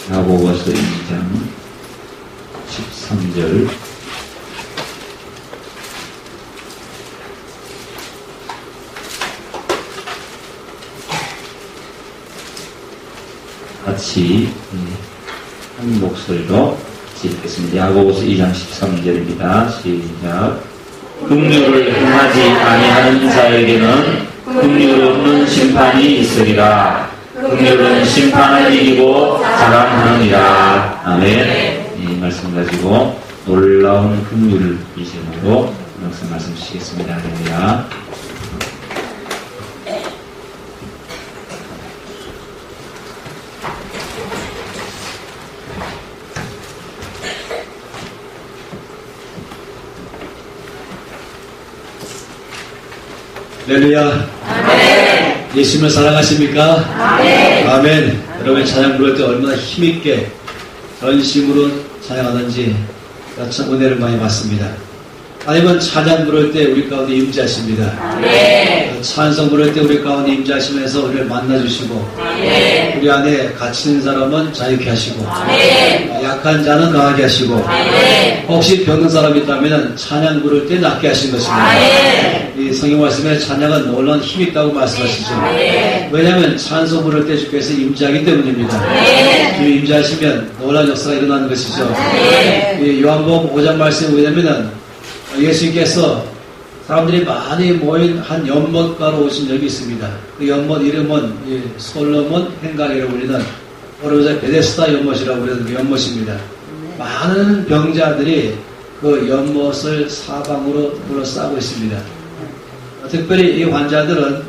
야고보서 2장 13절 같이 한 목소리로 읽겠습니다. 야고보서 2장 13절입니다. 시작. 긍휼을 행하지 아니하는 자에게는 긍휼 없는 심판이 있으리라. 긍휼은 심판을 이기고 자랑하느니라. 아멘. 이 말씀 가지고 놀라운 긍휼을 이제로 말씀 주시겠습니다. 할렐루야. 할렐루야. 아멘. 예수님을 사랑하십니까? 아멘. 아멘. 여러분 찬양 부를 때 얼마나 힘있게 전심으로 찬양하는지 참 은혜를 많이 받습니다. 하나님은 찬양 부를 때 우리 가운데 임재하십니다. 아멘. 찬송 부를 때 우리 가운데 임재하시면서 우리를 만나주시고 아멘. 우리 안에 갇힌 사람은 자유케 하시고 아멘. 약한 자는 강하게 하시고 아멘. 혹시 병든 사람이 있다면 찬양 부를 때 낫게 하신 것입니다. 아멘. 이 성경 말씀에 찬양은 놀라운 힘이 있다고 말씀하시죠. 아멘. 왜냐하면 찬송 부를 때 주께서 임재하기 때문입니다. 주님 임재하시면 놀라운 역사가 일어나는 것이죠. 이 요한복음 5장 말씀에 보냐면은 예수님께서 사람들이 많이 모인 한 연못가로 오신 적이 있습니다. 그 연못 이름은 솔로몬 행강이라고 불리는 오르자 베데스다 연못이라고 부르는 그 연못입니다. 많은 병자들이 그 연못을 사방으로 둘러싸고 있습니다. 특별히 이 환자들은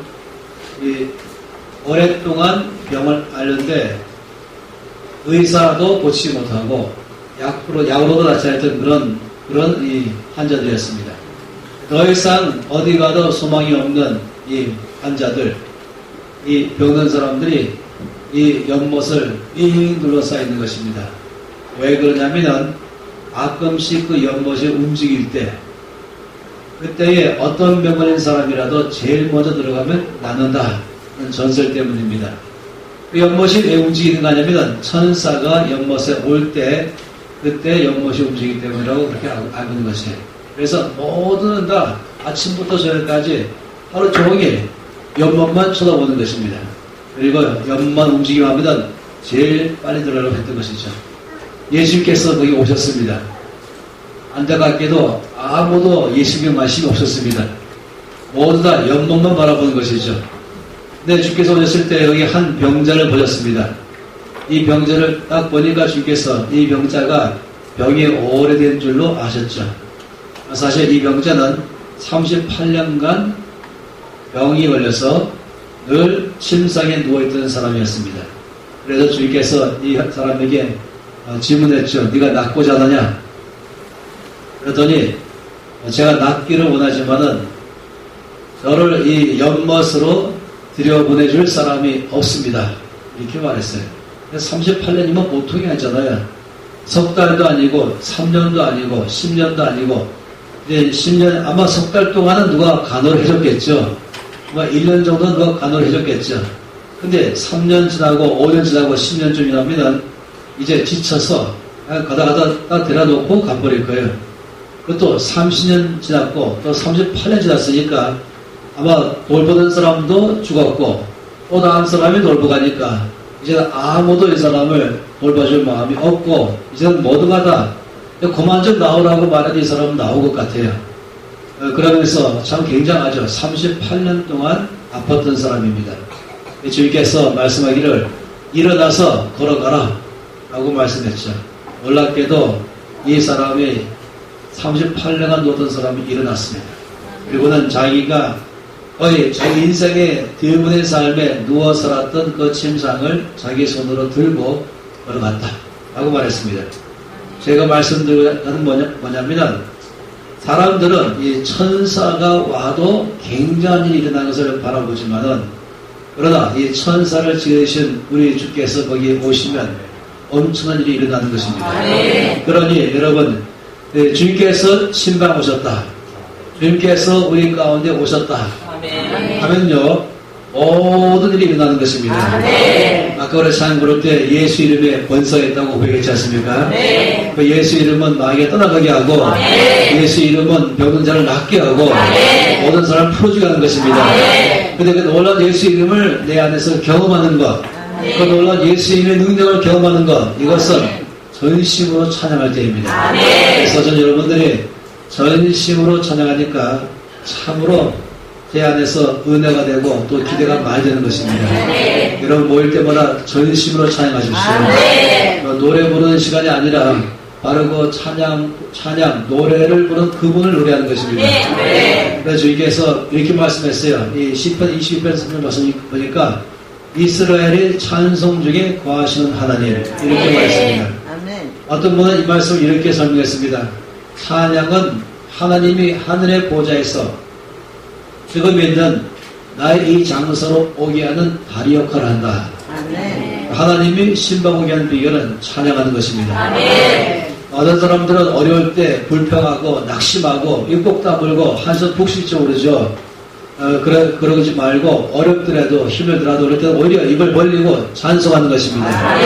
오랫동안 병을 앓는데 의사도 고치지 못하고 약으로도 낫지 않던 그런 이 환자들이었습니다. 더 이상 어디 가도 소망이 없는 이 환자들, 이 병든 사람들이 이 연못을 빙 둘러싸여 있는 것입니다. 왜 그러냐면은 가끔씩 그 연못이 움직일 때 그때에 어떤 병 걸린 사람이라도 제일 먼저 들어가면 낫는다는 전설 때문입니다. 그 연못이 왜 움직이는 거냐면 천사가 연못에 올 때 그때 연못이 움직이기 때문이라고 그렇게 알고 있는 것이에요. 그래서 모두는 다 아침부터 저녁까지 하루 종일 연못만 쳐다보는 것입니다. 그리고 연못 움직이면 하면 제일 빨리 들어가려고 했던 것이죠. 예수님께서 거기 오셨습니다. 안타깝게도 아무도 예수님에 관심이 없었습니다. 모두 다 연못만 바라보는 것이죠. 근데 주께서 오셨을 때 여기 한 병자를 보셨습니다. 이 병자를 딱 보니까 주께서 이 병자가 병이 오래된 줄로 아셨죠. 사실 이 병자는 38년간 병이 걸려서 늘 침상에 누워있던 사람이었습니다. 그래서 주께서 이 사람에게 질문했죠. 네가 낫고자 하느냐? 그랬더니 제가 낫기를 원하지만은 저를 이 연못으로 들여보내줄 사람이 없습니다. 이렇게 말했어요. 38년이면 보통이 아니잖아요. 석 달도 아니고 3년도 아니고 10년도 아니고 이제 10년 아마 석 달 동안은 누가 간호를 해줬겠죠. 아마 1년 정도는 누가 간호를 해줬겠죠. 근데 3년 지나고 5년 지나고 10년쯤 지나면 이제 지쳐서 가다 딱 데려놓고 가버릴 거예요. 그것도 30년 지났고 또 38년 지났으니까 아마 돌보던 사람도 죽었고 또 다음 사람이 돌보가니까 이제 아무도 이 사람을 돌봐줄 마음이 없고 이제는 모두가 다 그만 좀 나오라고 말해도 이 사람은 나올 것 같아요. 그러면서 참 굉장하죠. 38년 동안 아팠던 사람입니다. 주님께서 말씀하기를 일어나서 걸어가라 라고 말씀했죠. 놀랍게도 이 사람이 38년간 누웠던 사람이 일어났습니다. 그리고는 자기가 거의 자기 인생의 대부분의 삶에 누워 살았던 그 침상을 자기 손으로 들고 걸어갔다 라고 말했습니다. 제가 말씀드리는 건 뭐냐면 사람들은 이 천사가 와도 굉장한 일이 일어나는 것을 바라보지만은 그러나 이 천사를 지으신 우리 주께서 거기에 오시면 엄청난 일이 일어나는 것입니다. 그러니 여러분 주님께서 신방 오셨다. 주님께서 우리 가운데 오셨다 하면요 모든 일이 일어나는 것입니다. 아까 우리 찬양 부를 때 예수 이름에 번성했다고 고백했지 않습니까? 그 예수 이름은 마귀가 떠나가게 하고 예수 이름은 병든 자를 낫게 하고 모든 사람을 풀어주게 하는 것입니다. 근데 그 놀라운 예수 이름을 내 안에서 경험하는 것, 그 놀라운 예수 이름의 능력을 경험하는 것, 이것은 전심으로 찬양할 때입니다. 그래서 저는 여러분들이 전심으로 찬양하니까 참으로 제 안에서 은혜가 되고 또 기대가 많이 되는 것입니다. 여러분 모일 때마다 전심으로 찬양하십시오. 노래 부르는 시간이 아니라 바로 그 찬양, 노래를 부르는 그분을 노래하는 것입니다. 그래서 주님께서 이렇게 말씀했어요. 이 시편 22편 3절 말씀 보니까 이스라엘의 찬송 중에 거하시는 하나님, 이렇게 말했습니다. 어떤 분은 이 말씀을 이렇게 설명했습니다. 찬양은 하나님이 하늘의 보좌에서 지금 있는 나의 이 장소로 오게 하는 다리 역할을 한다. 하나님이 신방 오게 하는 비결은 찬양하는 것입니다. 어떤 사람들은 어려울 때 불평하고 낙심하고 입꼭 다물고 한숨 푹 쉴 줄 모르죠. 그러지 말고 어렵더라도 힘들더라도 그럴 때는 오히려 입을 벌리고 찬송하는 것입니다.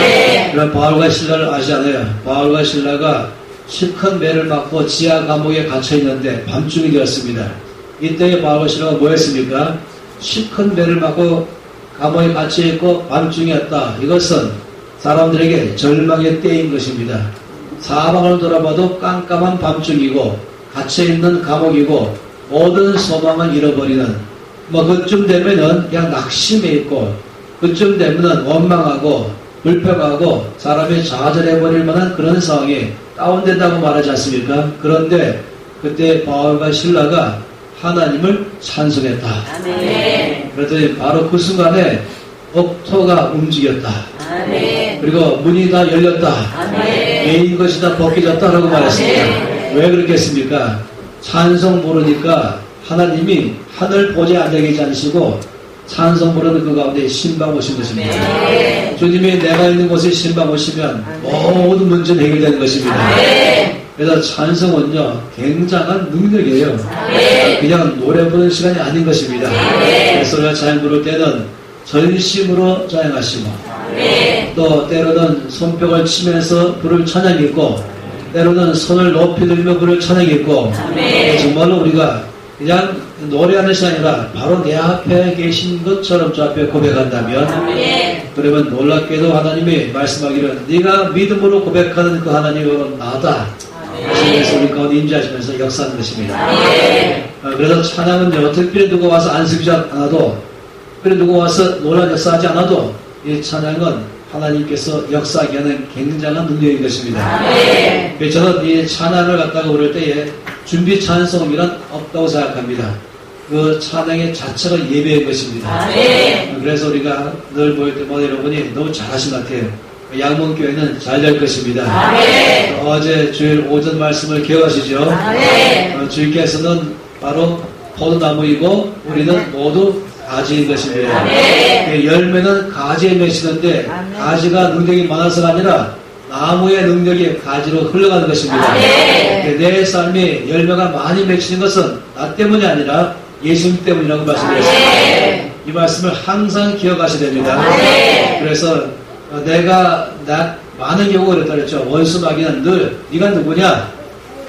그럼 바울과 신라를 아시잖아요. 바울과 신라가 큰 매를 맞고 지하 감옥에 갇혀 있는데 밤중이 되었습니다. 이때에 바울과 신라가 뭐 했습니까? 큰 매를 맞고 감옥에 갇혀 있고 밤중이었다. 이것은 사람들에게 절망의 때인 것입니다. 사방을 돌아봐도 깜깜한 밤중이고 갇혀있는 감옥이고 모든 소망을 잃어버리는, 그쯤 되면은 그냥 낙심해 있고 그쯤 되면은 원망하고 불평하고 사람이 좌절해버릴 만한 그런 상황이 다운된다고 말하지 않습니까? 그런데 그때 바울과 신라가 하나님을 찬송했다. 그랬더니 바로 그 순간에 옥토가 움직였다. 그리고 문이 다 열렸다. 메인 것이 다 벗겨졌다라고 말했습니다. 왜 그렇겠습니까? 찬송 부르니까 하나님이 하늘 보좌에 앉아 계시지 않으시고 찬송 부르는 그 가운데 신방 오신 것입니다. 주님이 내가 있는 곳에 신방 오시면 모든 문제는 해결되는 것입니다. 그래서 찬송은요 굉장한 능력이에요. 그냥 노래 부르는 시간이 아닌 것입니다. 그래서 우리가 찬양 부를 때는 전심으로 찬양하시고 또 때로는 손뼉을 치면서 부를 찬양이 있고 때로는 손을 높이 들며 부를 찬양이 있고 정말로 우리가 그냥 노래하는 시간이 아니라 바로 내 앞에 계신 것처럼 저 앞에 고백한다면 그러면 놀랍게도 하나님이 말씀하기를 네가 믿음으로 고백하는 그 하나님은 나다. 그래서 우리 가운데 임재하시면서 역사하는 것입니다. 그래서 찬양은요 특별히 누가 와서 안수기지 않아도 특별히 누가 와서 놀란 역사하지 않아도 이 찬양은 하나님께서 역사하게 하는 굉장한 능력인 것입니다. 저는 이 찬양을 갖다가 부를 때에 준비 찬송이란 없다고 생각합니다. 그 찬양의 자체가 예배인 것입니다. 그래서 우리가 늘 모일 때마다 여러분이 너무 잘하신 것 같아요. 양문교회는 잘 될 것입니다. 어제 주일 오전 말씀을 기억하시죠? 주님께서는 바로 포도나무이고 우리는 모두 가지인 것입니다. 열매는 가지에 맺히는데 가지가 능력이 많아서가 아니라 나무의 능력이 가지로 흘러가는 것입니다. 내 삶에 열매가 많이 맺히는 것은 나 때문이 아니라 예수님 때문이라고 말씀드렸습니다. 이 말씀을 항상 기억하셔야 됩니다. 그래서 내가 많은 경우가 그랬다 그랬죠. 원수 마귀는 늘 네가 누구냐?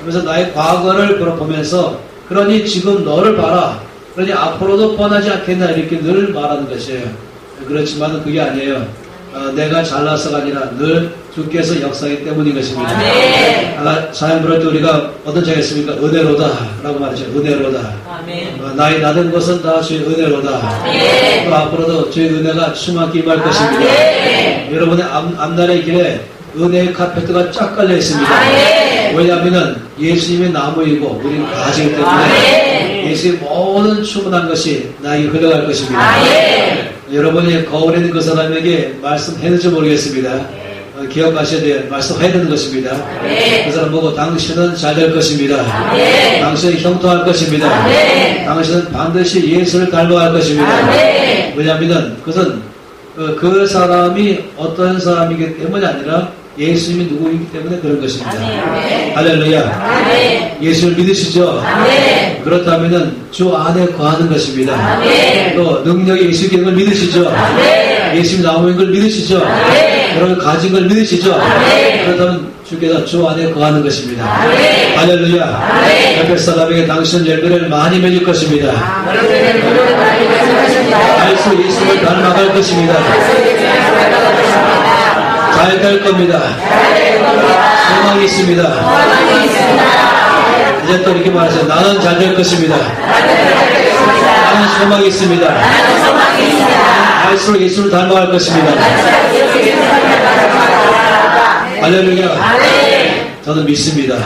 그래서 나의 과거를 보면서 그러니 지금 너를 봐라. 그러니 앞으로도 뻔하지 않겠나 이렇게 늘 말하는 것이에요. 그렇지만 그게 아니에요. 내가 잘나서가 아니라 늘 주께서 역사하기 때문인 것입니다. 찬양 부를 때 우리가 어떤 장했습니까? 은혜로다 라고 말하죠. 은혜로다. 나의 나된 것은 다 주의 은혜로다. 또 앞으로도 주의 은혜가 충만히 임할 것입니다. 여러분의 앞날의 길에 은혜의 카페트가 쫙 깔려 있습니다. 왜냐하면 예수님의 나무이고 우리는 가지이기 때문에 예수의 모든 충분한 것이 나에게 흘러갈 것입니다. 여러분이 거울에 있는 그 사람에게 말씀했는지 모르겠습니다. 기억하셔야 돼요. 말씀해야 되는 것입니다. 그 사람 보고 당신은 잘 될 것입니다. 당신은 형통할 것입니다. 당신은 반드시 예수를 닮아갈 것입니다. 왜냐하면 그것은 그 사람이 어떤 사람이기 때문이 아니라 예수님이 누구이기 때문에 그런 것입니다. 할렐루야. 예수를 믿으시죠? 그렇다면 주 안에 거하는 것입니다. 또 능력이 예수 있는 걸 믿으시죠? 예수님이 나오는 걸 믿으시죠? 여러분 가진 걸 믿으시죠? 그렇다면 주께서 주 안에 거하는 것입니다. 할렐루야. 옆에 사람에게 당신은 열매를 많이 맺을 것입니다. 갈수록 예수님을 닮아갈 것입니다. 잘 될 겁니다. 소망이 있습니다. 이제 또 이렇게 말하세요. 나는 잘 될 것입니다. 나는 소망이 있습니다. 갈수록 예수를 닮아갈 것입니다. 할렐루야. 저는 믿습니다.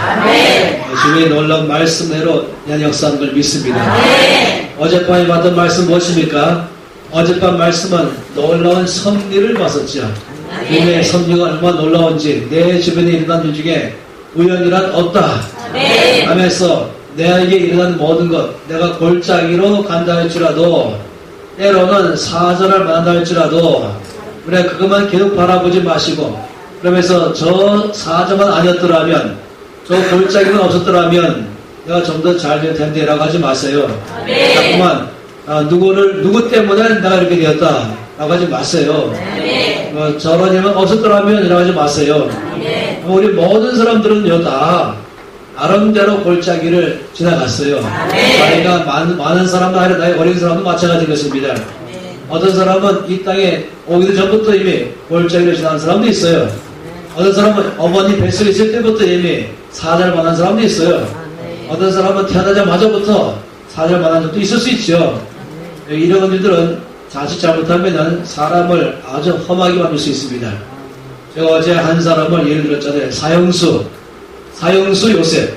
주의 놀라운 말씀대로 난 역사하는 걸 믿습니다. 어젯밤에 받은 말씀 무엇입니까? 어젯밤 말씀은 놀라운 섭리를 봤었죠. 주님의 섭리가 얼마나 놀라운지 내 주변에 일어난 일 중에 우연이란 없다 하면서 내게 일어난 모든 것 내가 골짜기로 간다 할지라도 때로는 사절을 만난다 할지라도 그래 그것만 계속 바라보지 마시고 그러면서 저 사절만 아니었더라면 저 골짜기만 없었더라면 내가 좀 더 잘 될 텐데 라고 하지 마세요. 자꾸만 누구 때문에 내가 이렇게 되었다 라고 하지 마세요. 저런 일만 없었더라면 이라고 하지 마세요. 우리 모든 사람들은요 다 나름대로 골짜기를 지나갔어요. 나이가 많은 사람도 아니라 나이 어린 사람도 마찬가지인 것입니다. 어떤 사람은 이 땅에 오기도 전부터 이미 골짜기를 지나간 사람도 있어요. 어떤 사람은 어머니 뱃속에 있을 때부터 이미 사자를 만난 사람도 있어요. 어떤 사람은 태어나자마자부터 사자를 만난 적도 있을 수 있죠. 이런 일들은 자칫 잘못하면 사람을 아주 험하게 만들 수 있습니다. 제가 어제 한 사람을 예를 들었잖아요. 사형수 요셉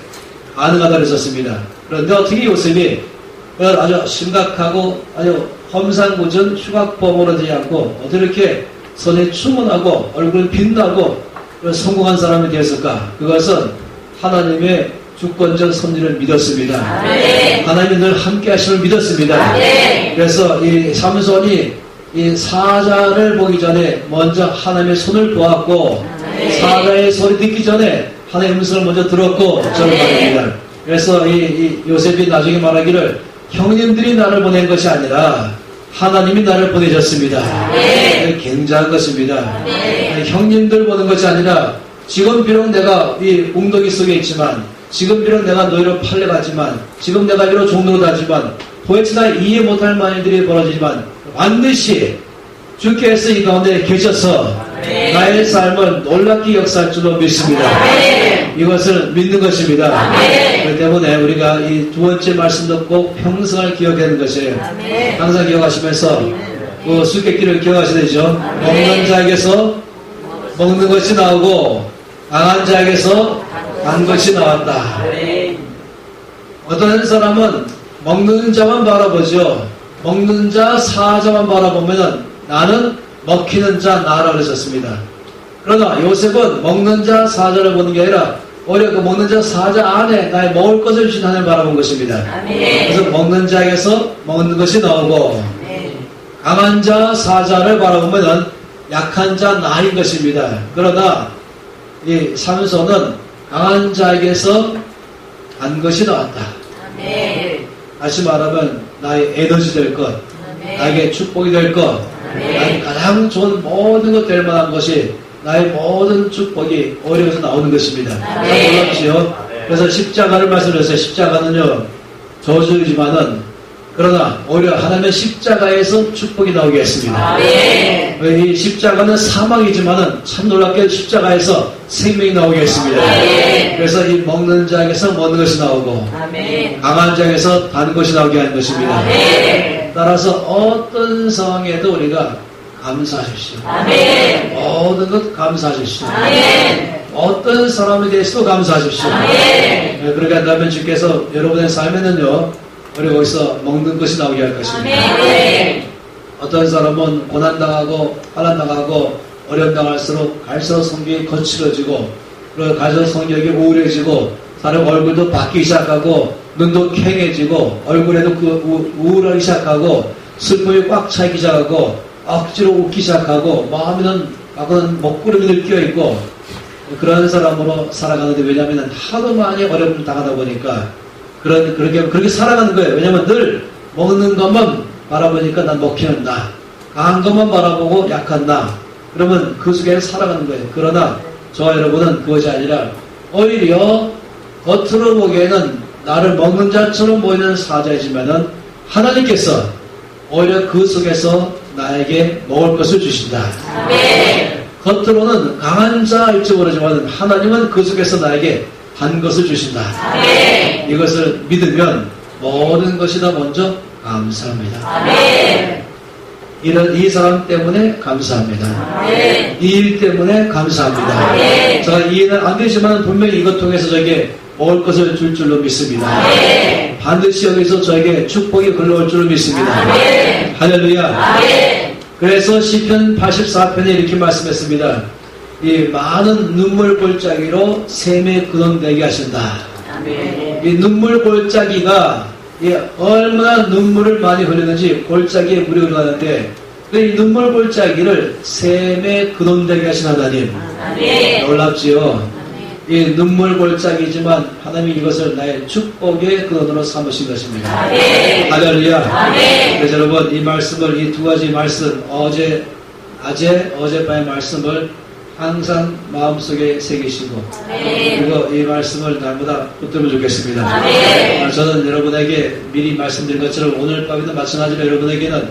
가능하다 그랬었습니다. 그런데 어떻게 요셉이 아주 심각하고 아주 험상궂은 흉악범으로 되지 않고 어떻게 이렇게 손에 충만하고 얼굴은 빛나고 성공한 사람이 되었을까? 그것은 하나님의 주권적 섭리를 믿었습니다. 하나님이 늘 함께 하심을 믿었습니다. 그래서 이 삼손이 이 사자를 보기 전에 먼저 하나님의 손을 보았고 사자의 소리 듣기 전에 하나님의 음성을 먼저 들었고 저를 말합니다. 그래서 이 요셉이 나중에 말하기를 형님들이 나를 보낸 것이 아니라 하나님이 나를 보내셨습니다. 굉장한 것입니다. 형님들 보는 것이 아니라 지금 비록 내가 이 웅덩이 속에 있지만 지금 비록 내가 너희를 팔려가지만 지금 내가 이로 종로로 다지만 도대체 나 이해 못할 만일들이 벌어지지만 반드시 주께서 이 가운데 계셔서 나의 삶을 놀랍게 역사할 줄로 믿습니다. 이것을 믿는 것입니다. 그렇기 때문에 우리가 이 두 번째 말씀도 꼭 평생을 기억하는 것이에요. 항상 기억하시면서 그 수수께끼를 기억하셔야 되죠. 먹는 자에게서 먹는 것이 나오고 강한 자에게서 단 것이 나왔다. 어떤 사람은 먹는 자만 바라보죠. 먹는 자 사자만 바라보면 나는 먹히는 자 나라고 했었습니다. 그러나 요셉은 먹는 자 사자를 보는 게 아니라 오히려 그 먹는 자 사자 안에 나의 먹을 것을 주신 하나님을 바라본 것입니다. 그래서 먹는 자에게서 먹는 것이 나오고 강한 자 사자를 바라보면 약한 자 나인 것입니다. 그러나 이 삼손은 강한 자에게서 단 것이 나왔다. 다시 말하면 나의 에너지 될 것, 나에게 축복이 될 것, 나의 가장 좋은 모든 것 될 만한 것이 나의 모든 축복이 오히려 여기서 나오는 것입니다. 놀랍지요? 그래서 십자가를 말씀드렸어요. 십자가는요 저주이지만은 그러나 오히려 하나님의 십자가에서 축복이 나오게 했습니다. 이 십자가는 사망이지만은 참 놀랍게 십자가에서 생명이 나오게 했습니다. 그래서 이 먹는 자에게서 먹는 것이 나오고 강한 자에게서 단 것이 나오게 하는 것입니다. 따라서 어떤 상황에도 우리가 감사하십시오. 모든 것 감사하십시오. 어떤 사람에 대해서도 감사하십시오. 그렇게 한다면 주께서 여러분의 삶에는요 우리 거기서 먹는 것이 나오게 할 것입니다. 어떤 사람은 고난당하고 환난당하고 어려움당할수록 갈수록 성격이 거칠어지고 그리고 갈수록 성격이 우울해지고 사람 얼굴도 바뀌기 시작하고 눈도 캥해지고 얼굴에도 그 우울하기 시작하고 슬픔이 꽉 차기 시작하고 억지로 웃기 시작하고 마음에는 먹구름이 느껴 있고 그런 사람으로 살아가는데, 왜냐하면 하도 많이 어려움을 당하다 보니까 그렇게 살아가는 거예요. 왜냐하면 늘 먹는 것만 바라보니까 난 먹히는 나, 강한 것만 바라보고 약한 나, 그러면 그 속에 살아가는 거예요. 그러나 저와 여러분은 그것이 아니라 오히려 겉으로 보기에는 나를 먹는 자처럼 보이는 사자이지만은 하나님께서 오히려 그 속에서 나에게 먹을 것을 주신다. 아멘. 겉으로는 강한 자일지 모르지만 하나님은 그 속에서 나에게 단 것을 주신다. 아멘. 이것을 믿으면 모든 것이 다 먼저 감사합니다. 아멘. 이 사람 때문에 감사합니다. 아멘. 이 일 때문에 감사합니다. 아멘. 제가 이해는 안 되지만 분명히 이것 통해서 저에게 먹을 것을 줄 줄로 믿습니다. 아멘. 반드시 여기서 저에게 축복이 흘러올 줄로 믿습니다. 아멘. 할렐루야. 아멘. 그래서 시편 84편에 이렇게 말씀했습니다. 이 많은 눈물 골짜기로 샘에 근원되게 하신다. 아멘. 이 눈물 골짜기가 얼마나 눈물을 많이 흘리는지 골짜기에 물이 흘러가는데, 이 눈물 골짜기를 샘에 근원되게 하신 하나님, 아멘. 놀랍지요. 이 눈물 골짜기지만 하나님이 이것을 나의 축복의 근원으로 삼으신 것입니다. 아멘. 할렐루야. 아멘. 그래서 여러분, 이 말씀을, 이 두 가지 말씀, 어젯밤의 말씀을 항상 마음속에 새기시고, 아멘. 그리고 이 말씀을 날마다 붙들면 좋겠습니다. 아멘. 저는 여러분에게 미리 말씀드린 것처럼 오늘 밤에도 마찬가지로 여러분에게는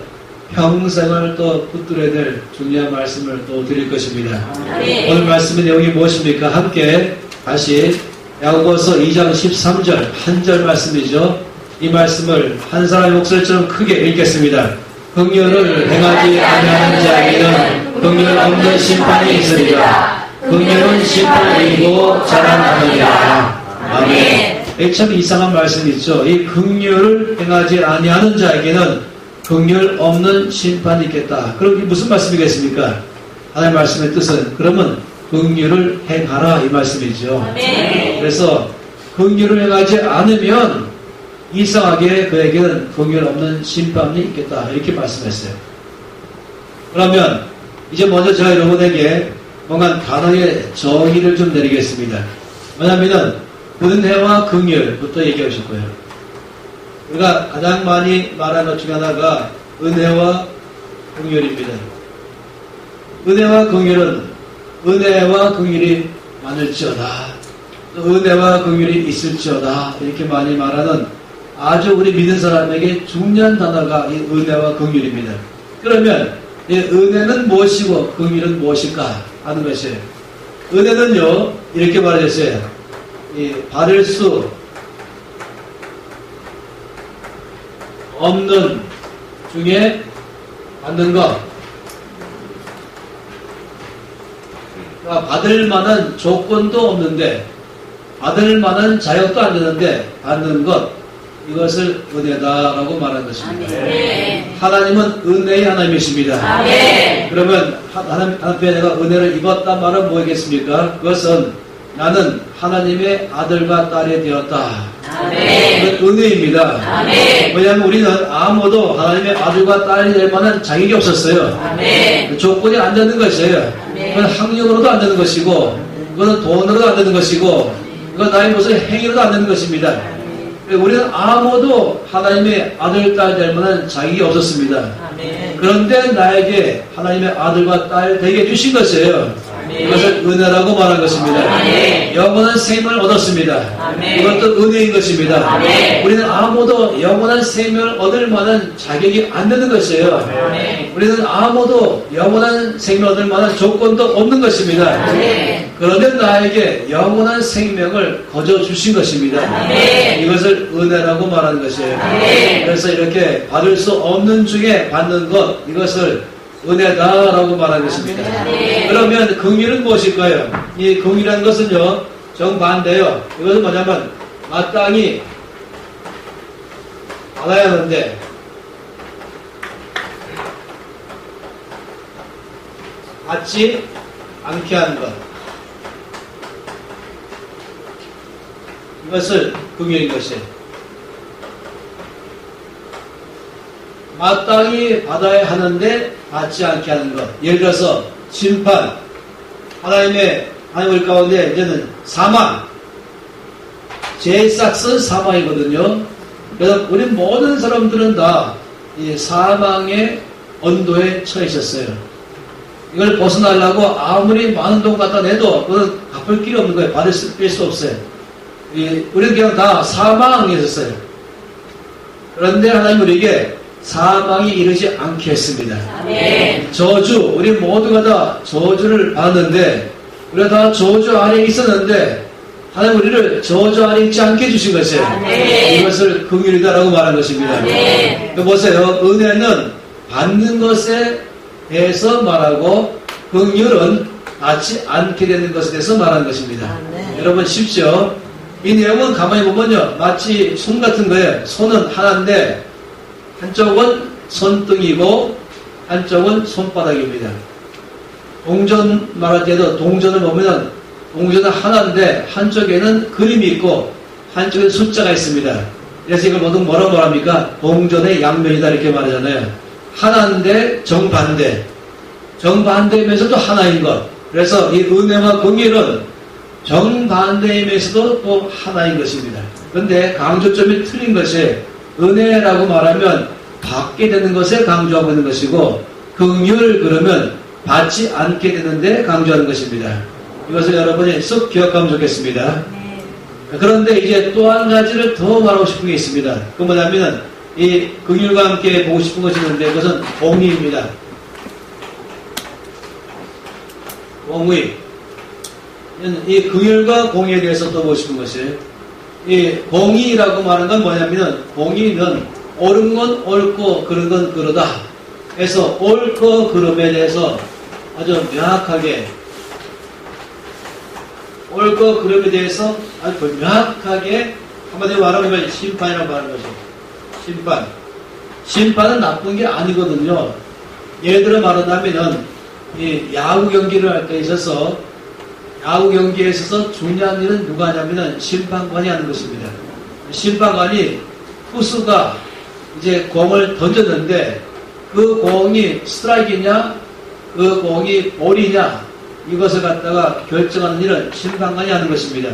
평생을 또 붙들어야 될 중요한 말씀을 또 드릴 것입니다. 아멘. 오늘 말씀의 내용이 무엇입니까? 함께 다시 야고보서 2장 13절 한 절 말씀이죠. 이 말씀을 한 사람의 목소리처럼 크게 읽겠습니다. 긍휼을 행하지 아니하는 자에게는 긍휼 없는 심판이 있으리라. 긍휼은 심판을 이기고 자랑하느니라. 아멘. 참 이상한 말씀이 있죠. 이 긍휼을 행하지 아니하는 자에게는 긍휼 없는 심판이 있겠다. 그럼 이게 무슨 말씀이겠습니까? 하나님의 말씀의 뜻은 그러면 긍휼을 행하라 이 말씀이죠. 아멘. 그래서 긍휼을 행하지 않으면 이상하게 그에게는 긍휼 없는 심판이 있겠다 이렇게 말씀했어요. 그러면 이제 먼저 제가 여러분에게 뭔가 단어의 정의를 좀 내리겠습니다. 왜냐하면 은혜와 긍휼부터 얘기해 주실 거예요. 우리가 가장 많이 말하는 것 중에 하나가 은혜와 긍휼입니다. 은혜와 긍휼은 은혜와 긍휼이 많을지어다, 은혜와 긍휼이 있을지어다 이렇게 많이 말하는 아주 우리 믿는 사람에게 중요한 단어가 이 은혜와 긍휼입니다. 그러면 이 은혜는 무엇이고 긍휼은 무엇일까 하는 것이에요. 은혜는요 이렇게 말해주세요. 이 받을 수 없는 중에 받는 것, 그러니까 받을 만한 조건도 없는데 받을 만한 자격도 안 되는데 받는 것, 이것을 은혜다라고 말하는 것입니다. 아멘. 하나님은 은혜의 하나님이십니다. 아멘. 그러면 하나님께 내가 은혜를 입었다 말은 뭐겠습니까? 그것은 나는 하나님의 아들과 딸이 되었다. 아멘. 그건 은혜입니다. 아멘. 왜냐하면 우리는 아무도 하나님의 아들과 딸이 될 만한 자격이 없었어요. 아멘. 조건이 안 되는 것이에요. 아멘. 그건 학력으로도 안 되는 것이고, 그건 돈으로도 안 되는 것이고, 그건 나의 무슨 행위로도 안 되는 것입니다. 우리는 아무도 하나님의 아들, 딸 될 만한 자격이 없었습니다. 아멘. 그런데 나에게 하나님의 아들과 딸 되게 해주신 것이에요. 아멘. 이것을 은혜라고 말한 것입니다. 아멘. 영원한 생명을 얻었습니다. 아멘. 이것도 은혜인 것입니다. 아멘. 우리는 아무도 영원한 생명을 얻을 만한 자격이 안 되는 것이에요. 아멘. 우리는 아무도 영원한 생명을 얻을 만한 조건도 없는 것입니다. 아멘. 그런데 나에게 영원한 생명을 거저 주신 것입니다. 아멘. 이것을 은혜라고 말하는 것이에요. 아멘. 그래서 이렇게 받을 수 없는 중에 받는 것, 이것을 은혜다라고 말하는 것입니다. 아멘. 그러면 긍휼은 무엇일까요? 이 긍휼이라는 것은요, 정반대요. 이것은 뭐냐면 마땅히 받아야 하는데 받지 않게 하는 것, 이것을 긍휼인 것이에요. 마땅히 받아야 하는데 받지 않게 하는 것. 예를 들어서 심판, 하나님의 가운데 이제는 사망, 제일 싹은 사망이거든요. 그래서 우리 모든 사람들은 다 이 사망의 언도에 처해 있었어요. 이걸 벗어나려고 아무리 많은 돈 갖다 내도 그건 갚을 길이 없는 거예요. 받을 수 없어요. 우리는 그냥 다 사망에 있었어요. 그런데 하나님 우리에게 사망이 이르지 않게 했습니다. 아멘. 저주, 우리 모두가 다 저주를 받았는데 우리가 다 저주 아래 있었는데 하나님 우리를 저주 아래 있지 않게 해주신 것이에요. 아멘. 이것을 긍휼이다라고 말한 것입니다. 아멘. 보세요. 은혜는 받는 것에 대해서 말하고 긍휼은 받지 않게 되는 것에 대해서 말하는 것입니다. 아멘. 여러분 쉽죠? 이 내용은 가만히 보면요. 마치 손 같은 거예요. 손은 하나인데 한쪽은 손등이고 한쪽은 손바닥입니다. 동전 말할 때도 동전을 보면 동전은 하나인데 한쪽에는 그림이 있고 한쪽에 숫자가 있습니다. 그래서 이걸 보통 뭐라고 말합니까? 동전의 양면이다 이렇게 말하잖아요. 하나인데 정반대. 정반대이면서도 하나인 것. 그래서 이 은혜와 긍휼은 정반대이면서도 또 하나인 것입니다. 그런데 강조점이 틀린 것이 은혜라고 말하면 받게 되는 것에 강조하고 있는 것이고 긍휼 그러면 받지 않게 되는데 강조하는 것입니다. 이것을 여러분이 쏙 기억하면 좋겠습니다. 그런데 이제 또 한 가지를 더 말하고 싶은 게 있습니다. 그 뭐냐면 이 긍휼과 함께 보고 싶은 것이 있는데 그것은 공의입니다. 공의. 이 긍휼과 공의에 대해서 또 보고 싶은 것이 이 공의라고 말하는 건 뭐냐면 공의는 옳은 건 옳고 그른 건 그르다. 그래서 옳고 그름에 대해서 아주 명확하게 옳고 그름에 대해서 아주 명확하게 한마디로 말하면 심판이라고 말하는 거죠. 심판. 심판은 나쁜 게 아니거든요. 예를 들어 말한다면 이 야구 경기를 할 때 있어서 야구 경기에 있어서 중요한 일은 누가 하냐면 심판관이 하는 것입니다. 심판관이 투수가 이제 공을 던졌는데 그 공이 스트라이크냐 그 공이 볼이냐 이것을 갖다가 결정하는 일은 심판관이 하는 것입니다.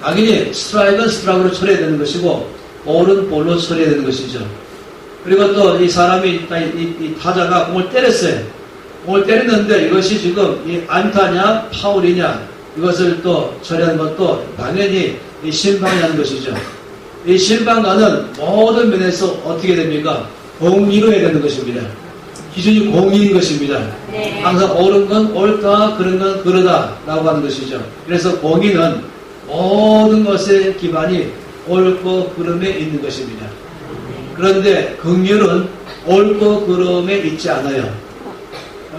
당연히 스트라이크는 스트라이크로 처리해야 되는 것이고 볼은 볼로 처리해야 되는 것이죠. 그리고 또 이 사람이 이 타자가 공을 때렸어요. 공을 때렸는데 이것이 지금 이 안타냐 파울이냐 이것을 또 처리하는 것도 당연히 이 심판이 하는 것이죠. 이 심판관은 모든 면에서 어떻게 됩니까? 공의로 해야 되는 것입니다. 기준이 공의인 것입니다. 네. 항상 옳은 건 옳다, 그런 건 그러다 라고 하는 것이죠. 그래서 공의는 모든 것의 기반이 옳고 그름에 있는 것입니다. 그런데 긍휼은 옳고 그름에 있지 않아요.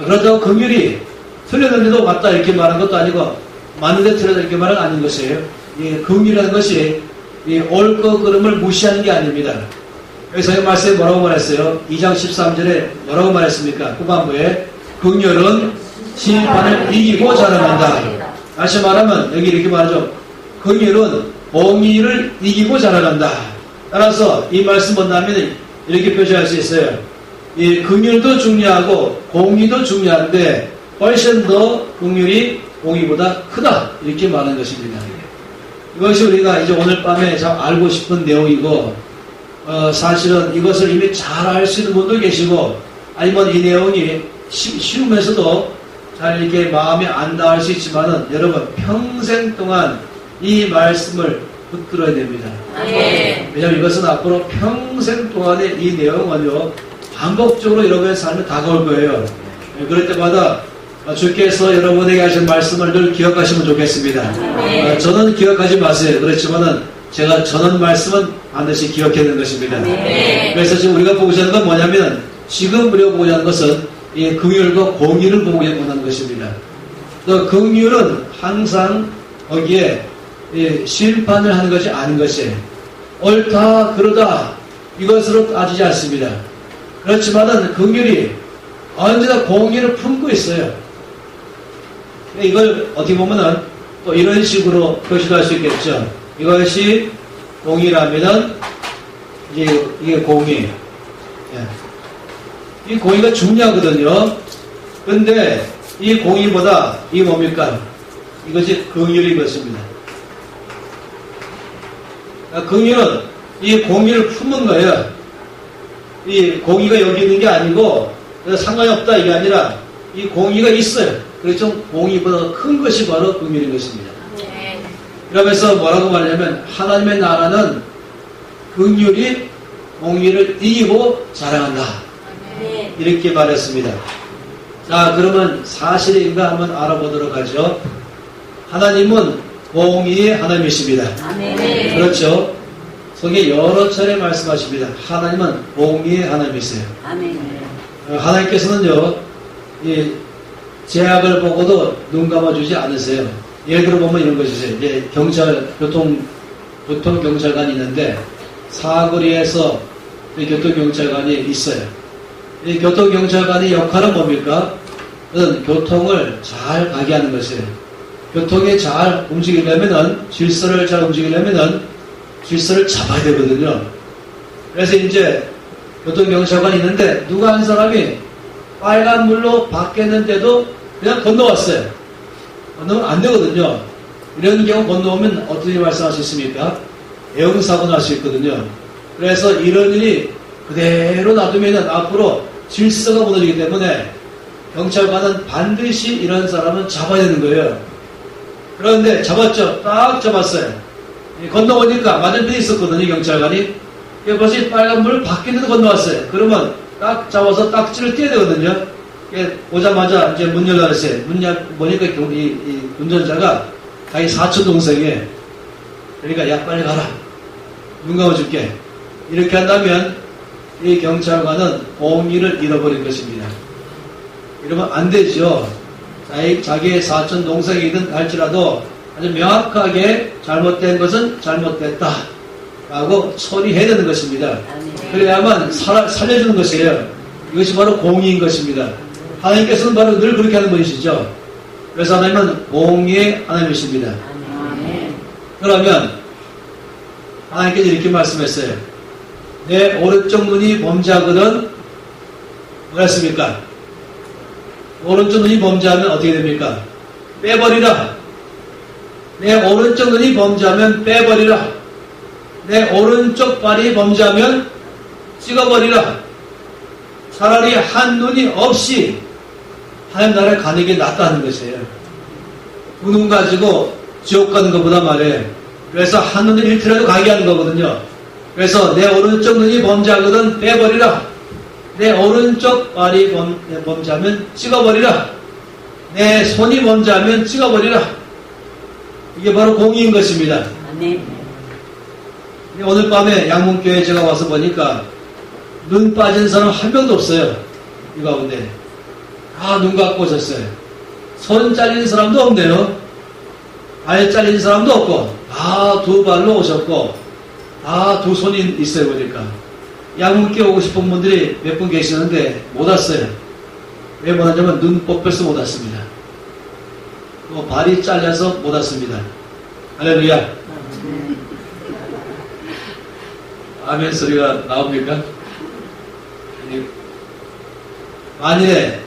그렇다고 긍휼이 틀렸는데도 맞다 이렇게 말하는 것도 아니고 맞는데 틀렸다 이렇게 말은 아닌 것이에요. 이 긍휼이라는 것이 이 옳고 그름을 무시하는 게 아닙니다. 여기서 이 말씀에 뭐라고 말했어요? 2장 13절에 뭐라고 말했습니까? 후반부에 긍휼은 심판을 이기고 자라난다. 다시 말하면 여기 이렇게 말하죠. 긍휼은 공의를 이기고 자라난다. 따라서 이 말씀 본다면 이렇게 표시할 수 있어요. 이 긍휼도 중요하고 공의도 중요한데 훨씬 더 긍휼이 공의보다 크다 이렇게 말하는 것입니다. 이것이 우리가 이제 오늘 밤에 참 알고 싶은 내용이고 사실은 이것을 이미 잘 알 수 있는 분도 계시고 아니면 이 내용이 쉬우면서도 잘 이렇게 마음에 안 닿을 수 있지만은 여러분 평생 동안 이 말씀을 붙들어야 됩니다. 왜냐하면 이것은 앞으로 평생 동안의 이 내용은요 반복적으로 여러분의 삶에 다가올 거예요. 그럴 때마다 주께서 여러분에게 하신 말씀을 늘 기억하시면 좋겠습니다. 저는 기억하지 마세요. 그렇지만은 제가 전한 말씀은 반드시 기억해야 하는 것입니다. 그래서 지금 우리가 보고자 하는 건 뭐냐면 지금 우리가 보고자 하는 것은 이 긍휼과 공의를 보고자 하는 것입니다. 또 긍휼은 항상 거기에 심판을 하는 것이 아닌 것이에요. 옳다 그러다 이것으로 따지지 않습니다. 그렇지만은 긍휼이 언제나 공의를 품고 있어요. 이걸 어떻게 보면은 또 이런 식으로 표시할 수 있겠죠. 이것이 공의라면은 이게 공의. 이 공의가 중요하거든요. 근데 이 공의보다 이 뭡니까? 이것이 긍휼인 것입니다. 긍휼은 이 공의를 품은 거예요. 이 공의가 여기 있는 게 아니고 상관이 없다 이게 아니라 이 공의가 있어요. 그래서 공의보다 큰 것이 바로 긍휼인 것입니다. 네. 그러면서 뭐라고 말하냐면 하나님의 나라는 긍휼이 공의를 이기고 자랑한다. 네. 이렇게 말했습니다. 자, 그러면 사실인가 한번 알아보도록 하죠. 하나님은 공의의 하나님이십니다. 아멘. 그렇죠. 성경에 여러 차례 말씀하십니다. 하나님은 공의의 하나님이세요. 아멘. 하나님께서는요, 이 제약을 보고도 눈 감아주지 않으세요. 예를 들어 보면 이런 것이세요. 이제 교통경찰관이 있는데 사거리에서 교통경찰관이 있어요. 이 교통경찰관의 역할은 뭡니까? 그건 교통을 잘 가게 하는 것이에요. 교통이 잘 움직이려면은, 질서를 잘 움직이려면은, 질서를 잡아야 되거든요. 그래서 이제, 교통경찰관이 있는데, 누가 한 사람이 빨간불로 바뀌었는데도 그냥 건너왔어요. 건너면 안 되거든요. 이런 경우 건너오면 어떻게 말씀할 수 있습니까? 대형사고 날 수 있거든요. 그래서 이런 일이 그대로 놔두면 앞으로 질서가 무너지기 때문에 경찰관은 반드시 이런 사람은 잡아야 되는 거예요. 그런데 잡았죠. 딱 잡았어요. 건너오니까 맞은편에 있었거든요. 경찰관이. 벌써 빨간불을 바뀌는데도 건너왔어요. 그러면 딱 잡아서 딱지를 떼야 되거든요. 오자마자 이제 문 열라 그랬어요. 보니까 이 운전자가 자기 사촌 동생이에요. 그러니까 야 빨리 가라. 눈 감아줄게. 이렇게 한다면 이 경찰관은 공의를 잃어버린 것입니다. 이러면 안 되죠. 자기의 사촌 동생이든 할지라도 아주 명확하게 잘못된 것은 잘못됐다 라고 처리해야 되는 것입니다. 그래야만 살려주는 것이에요. 이것이 바로 공의인 것입니다. 하나님께서는 바로 늘 그렇게 하는 분이시죠. 그래서 하나님은 공의의 하나님이십니다. 그러면 하나님께서 이렇게 말씀했어요. 내 오른쪽 눈이 범죄하거든 뭐라 했습니까? 오른쪽 눈이 범죄하면 어떻게 됩니까? 빼버리라. 내 오른쪽 눈이 범죄하면 빼버리라. 내 오른쪽 발이 범죄하면 찍어버리라. 차라리 한 눈이 없이 하나님 나라에 가는 게 낫다는 것이에요. 두 눈 가지고 지옥 가는 것보다 말이에요. 그래서 한 눈을 잃더라도 가게 하는 거거든요. 그래서 내 오른쪽 눈이 범죄하거든 빼버리라. 내 오른쪽 발이 범죄하면 찍어버리라. 내 손이 범죄하면 찍어버리라. 이게 바로 공의인 것입니다. 오늘 밤에 양문교회에 제가 와서 보니까 눈 빠진 사람 한 명도 없어요. 이 가운데. 다 눈 갖고 오셨어요. 손 잘린 사람도 없네요. 발 잘린 사람도 없고 다 두 발로 오셨고 다 두 손이 있어요. 보니까. 양문교회 오고 싶은 분들이 몇 분 계시는데 못 왔어요. 왜 못 왔냐면 눈 뽑혀서 못 왔습니다. 또 발이 잘려서 못 왔습니다. 할렐루야. 아멘 소리가 나옵니까? 만일에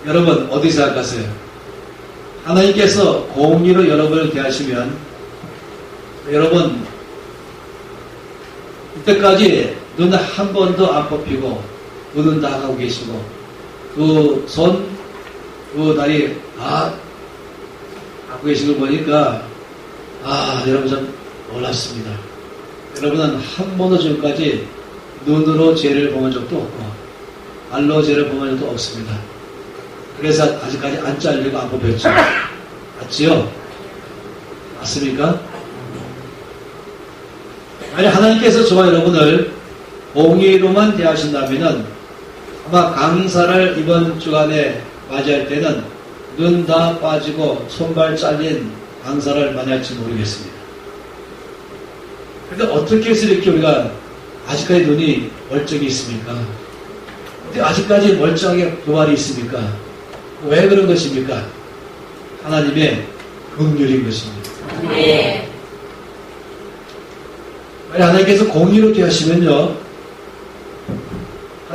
여러분 어디 생각하세요? 하나님께서 공의로 여러분을 대하시면 여러분 이때까지 눈 한 번도 안 뽑히고 두 눈 다 하고 계시고 두 손, 두 다리 다 갖고 계신 걸 보니까 여러분 좀 놀랍습니다. 여러분은 한 번도 지금까지 눈으로 죄를 범한 적도 없고 발로 죄를 범한 적도 없습니다. 그래서 아직까지 안 잘리고 안 뽑혔죠. 맞지요? 맞습니까? 만약 하나님께서 저와 여러분을 공의로만 대하신다면 아마 강사를 이번 주간에 맞이할 때는 눈 다 빠지고 손발 잘린 강사를 만날지 모르겠습니다. 그런데 어떻게 해서 이렇게 우리가 아직까지 눈이 멀쩡히 있습니까? 어떻게 아직까지 멀쩡하게 두 발이 있습니까? 왜 그런 것입니까? 하나님의 긍휼인 것입니다. 네. 만약 하나님께서 공의로 대하시면요,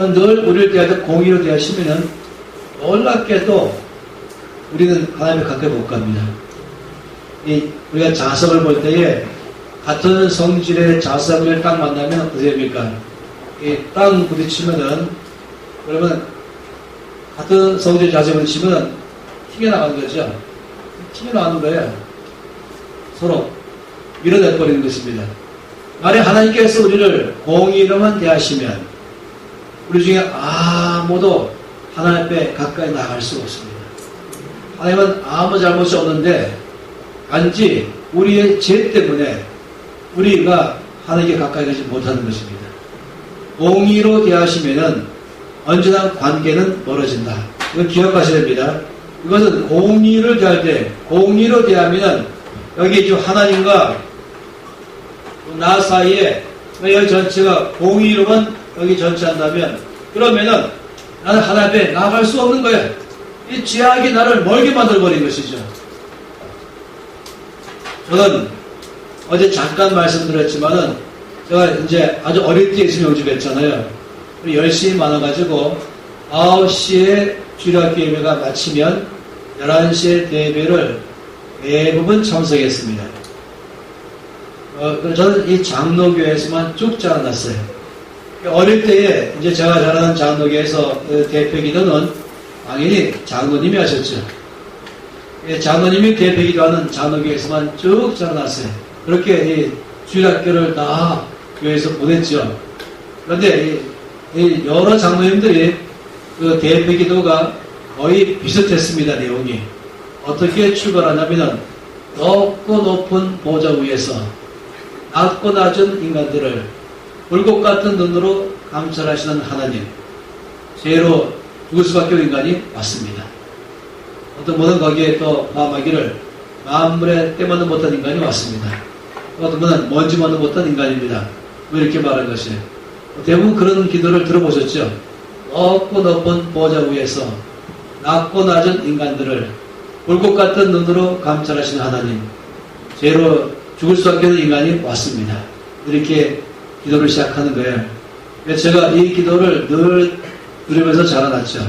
늘 우리를 대할 때 공의로 대하시면은 놀랍게도 우리는 하나님을 가까이 못 갑니다. 우리가 자석을 볼 때에 같은 성질의 자석을 딱 만나면 어떻게 됩니까? 땅 부딪히면은, 그러면 같은 성질의 자석을 치면 튀겨나가는 거죠. 튀겨나가는 거예요. 서로 밀어내버리는 것입니다. 만약 하나님께서 우리를 공의로만 대하시면 우리 중에 아무도 하나님 앞에 가까이 나갈 수가 없습니다. 하나님은 아무 잘못이 없는데 단지 우리의 죄 때문에 우리가 하나님께 가까이 가지 못하는 것입니다. 공의로 대하시면은 언제나 관계는 멀어진다. 이거 기억하셔야 됩니다. 이것은 공의를 대할 때, 공의로 대하면은 여기 지금 하나님과 나 사이에 여기 전체가 공의로만 여기 전체한다면 그러면은 나는 하나님 앞에 나아갈 수 없는 거예요. 이 죄악이 나를 멀게 만들어버린 것이죠. 저는 어제 잠깐 말씀드렸지만은 제가 이제 아주 어릴 때 예수 영접했잖아요. 열심히 많아가지고 9시에 주일학교 예배가 마치면 11시에 대배를 대부분 참석했습니다. 저는 이 장로교회에서만 쭉 자라났어요. 어릴 때에 이제 제가 자라는 장로교회에서 대표 기도는 당연히 장로님이 하셨죠. 장로님이 대표 기도하는 장로교회에서만 쭉 자라났어요. 그렇게 주일학교를 다 교회에서 보냈죠. 그런데 여러 장로님들이 그 대표 기도가 거의 비슷했습니다. 내용이 어떻게 출발하냐면은 높고 높은 보좌 위에서 낮고 낮은 인간들을 불꽃 같은 눈으로 감찰하시는 하나님, 죄로 죽을 수밖에 없는 인간이 왔습니다. 어떤 분은 거기에 또 마음하기를 만물에 때만도 못한 인간이 왔습니다. 어떤 분은 먼지만도 못한 인간입니다. 왜 이렇게 말한 것이에요? 대부분 그런 기도를 들어보셨죠? 높고 높은 보좌 위에서 낮고 낮은 인간들을 불꽃 같은 눈으로 감찰하시는 하나님, 죄로 죽을 수밖에 없는 인간이 왔습니다. 이렇게 기도를 시작하는 거예요. 그래서 제가 이 기도를 늘 들으면서 자라났죠.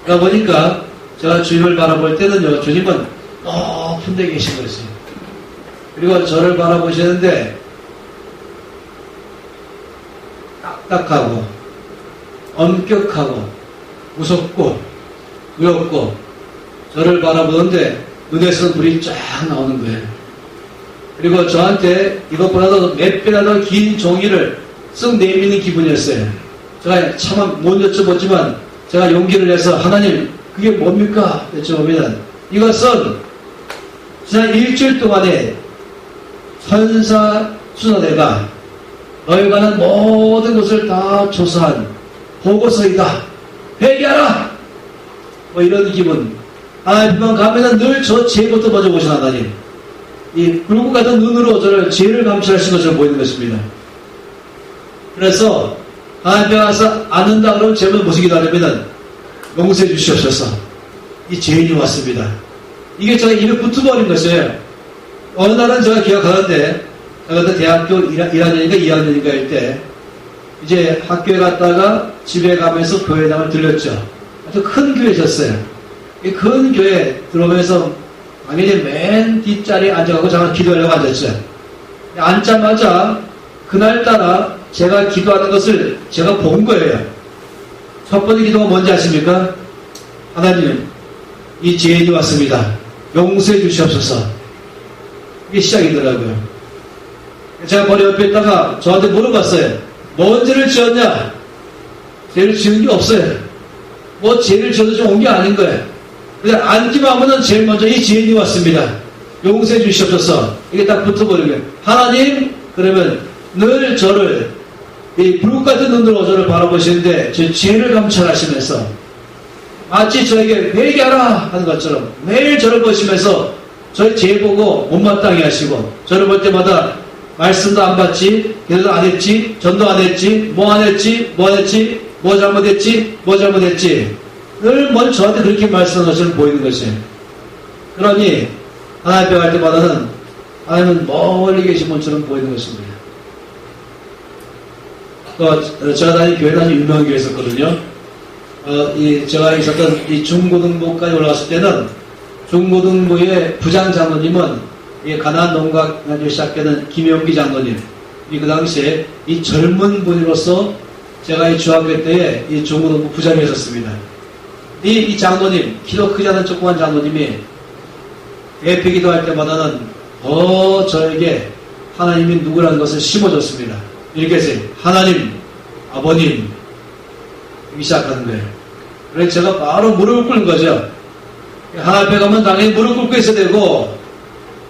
그러다 보니까 제가 주님을 바라볼 때는요, 주님은 높은 데 계신 것이에요. 그리고 저를 바라보시는데 딱딱하고 엄격하고 무섭고 두렵고 저를 바라보는데 눈에서 불이 쫙 나오는 거예요. 그리고 저한테 이것보다도 몇 배나 더 긴 종이를 쓱 내미는 기분이었어요. 제가 차마 못 여쭤보지만 제가 용기를 내서 하나님 그게 뭡니까? 여쭤보면 이것은 지난 일주일 동안에 선사 순환회가 너에 관한 모든 것을 다 조사한 보고서이다. 회개하라! 뭐 이런 기분. 하나님만 가면은 늘 저 죄부터 먼저 보신 하나님. 이 불꽃 같은 눈으로 저를 죄를 감찰하신 것처럼 보이는 것입니다. 그래서 하나님 앞에 가서 앉는다 그러면 제발 무슨 기도하냐면은 용서해 주시옵소서. 이 죄인이 왔습니다. 이게 제가 입에 붙어버린 것이에요. 어느 날은 제가 기억하는데 제가 그때 대학교 1학년인가 2학년인가 할 때 이제 학교에 갔다가 집에 가면서 교회당을 들렸죠. 아주 큰 교회셨어요. 이 큰 교회 들어오면서 당연히 맨 뒷자리에 앉아가고 잠깐 기도하려고 앉았죠. 앉자마자 그날따라 제가 기도하는 것을 제가 본 거예요. 첫 번째 기도가 뭔지 아십니까? 하나님, 이 죄인이 왔습니다. 용서해 주시옵소서. 이게 시작이더라고요. 제가 머리 옆에 있다가 저한테 물어봤어요. 뭔 죄를 지었냐? 죄를 지은 게 없어요. 뭐 죄를 지어서 좀 온 게 아닌 거예요. 그냥 앉기만 하면은 제일 먼저 이 죄인이 왔습니다. 용서해 주시옵소서. 이게 딱 붙어버리면 하나님 그러면 늘 저를 이 불꽃 같은 눈으로 저를 바라보시는데 제 죄를 감찰하시면서 마치 저에게 회개하라 하는 것처럼 매일 저를 보시면서 저의 죄 보고 못마땅해 하시고 저를 볼 때마다 말씀도 안 받지, 기도도 안 했지, 전도 안 했지, 뭐 안 했지, 뭐 했지, 뭐 잘못했지, 뭐 잘못했지. 늘 먼저 저한테 그렇게 말씀하는 것처럼 보이는 것이에요. 그러니 하나님 앞에 갈 때마다는 하나님은 멀리 계신 분처럼 보이는 것입니다. 또 제가 다니는 교회는 아주 유명한 교회였었거든요. 제가 있었던 이 중고등부까지 올라갔을 때는 중고등부의 부장 장로님은 이 가나안 농가를 시작하는 김용기 장로님, 그 당시에 이 젊은 분으로서 제가 이 중학교 때에 이 중고등부 부장이었습니다. 이 장로님, 키도 크지 않은 조그만 장로님이 예배 기도할 때마다는 더 저에게 하나님이 누구라는 것을 심어줬습니다. 이렇게 해서 하나님, 아버님 이기 시작하는 거예요. 그래서 제가 바로 무릎을 꿇는 거죠. 하나님 앞에 가면 당연히 무릎 꿇고 있어야 되고,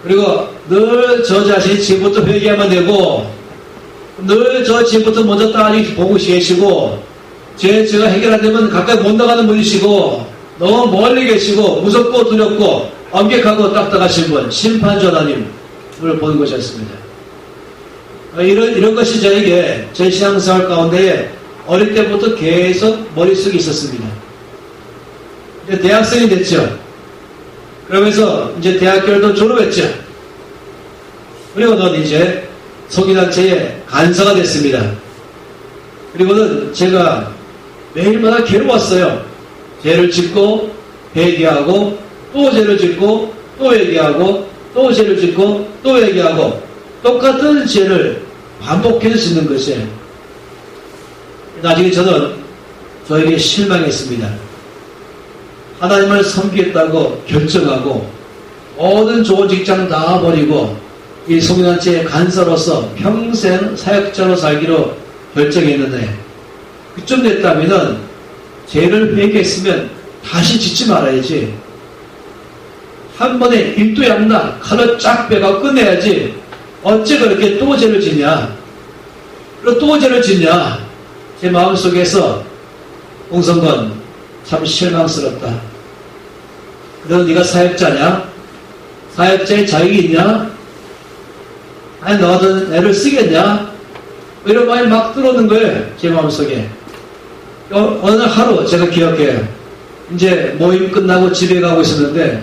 그리고 늘 저 자신이 지금부터 회개하면 되고, 늘 저 지금부터 먼저 따라리 보고 계시고, 제가 해결 안 되면 가까이 못 나가는 분이시고, 너무 멀리 계시고, 무섭고 두렵고, 엄격하고 딱딱하신 분, 심판주 하나님을 보는 것이었습니다. 이런 것이 저에게, 제 신앙생활 가운데에 어릴 때부터 계속 머릿속에 있었습니다. 이제 대학생이 됐죠. 그러면서 이제 대학교를 졸업했죠. 그리고는 이제 소기단체의 간사가 됐습니다. 그리고는 제가 매일마다 괴로웠어요. 죄를 짓고 회개하고 또 죄를 짓고 또 회개하고 또 죄를 짓고 또 회개하고 똑같은 죄를 반복해서 짓는 것이에요. 나중에 저는 저에게 실망했습니다. 하나님을 섬기겠다고 결정하고 모든 좋은 직장 다 버리고 이 소기단체의 간사로서 평생 사역자로 살기로 결정했는데, 그쯤 됐다면은 죄를 회개했으면 다시 짓지 말아야지. 한 번에 일두양나 칼을 쫙 빼가 끝내야지. 어째 그렇게 또 죄를 짓냐? 그리고 또 죄를 짓냐? 제 마음속에서 홍성건 참 실망스럽다. 그럼 네가 사역자냐? 사역자의 자격이 있냐? 아니 너 같은 애를 쓰겠냐? 이런 말이 막 들어오는 거예요. 제 마음속에. 어느 하루 제가 기억해요. 이제 모임 끝나고 집에 가고 있었는데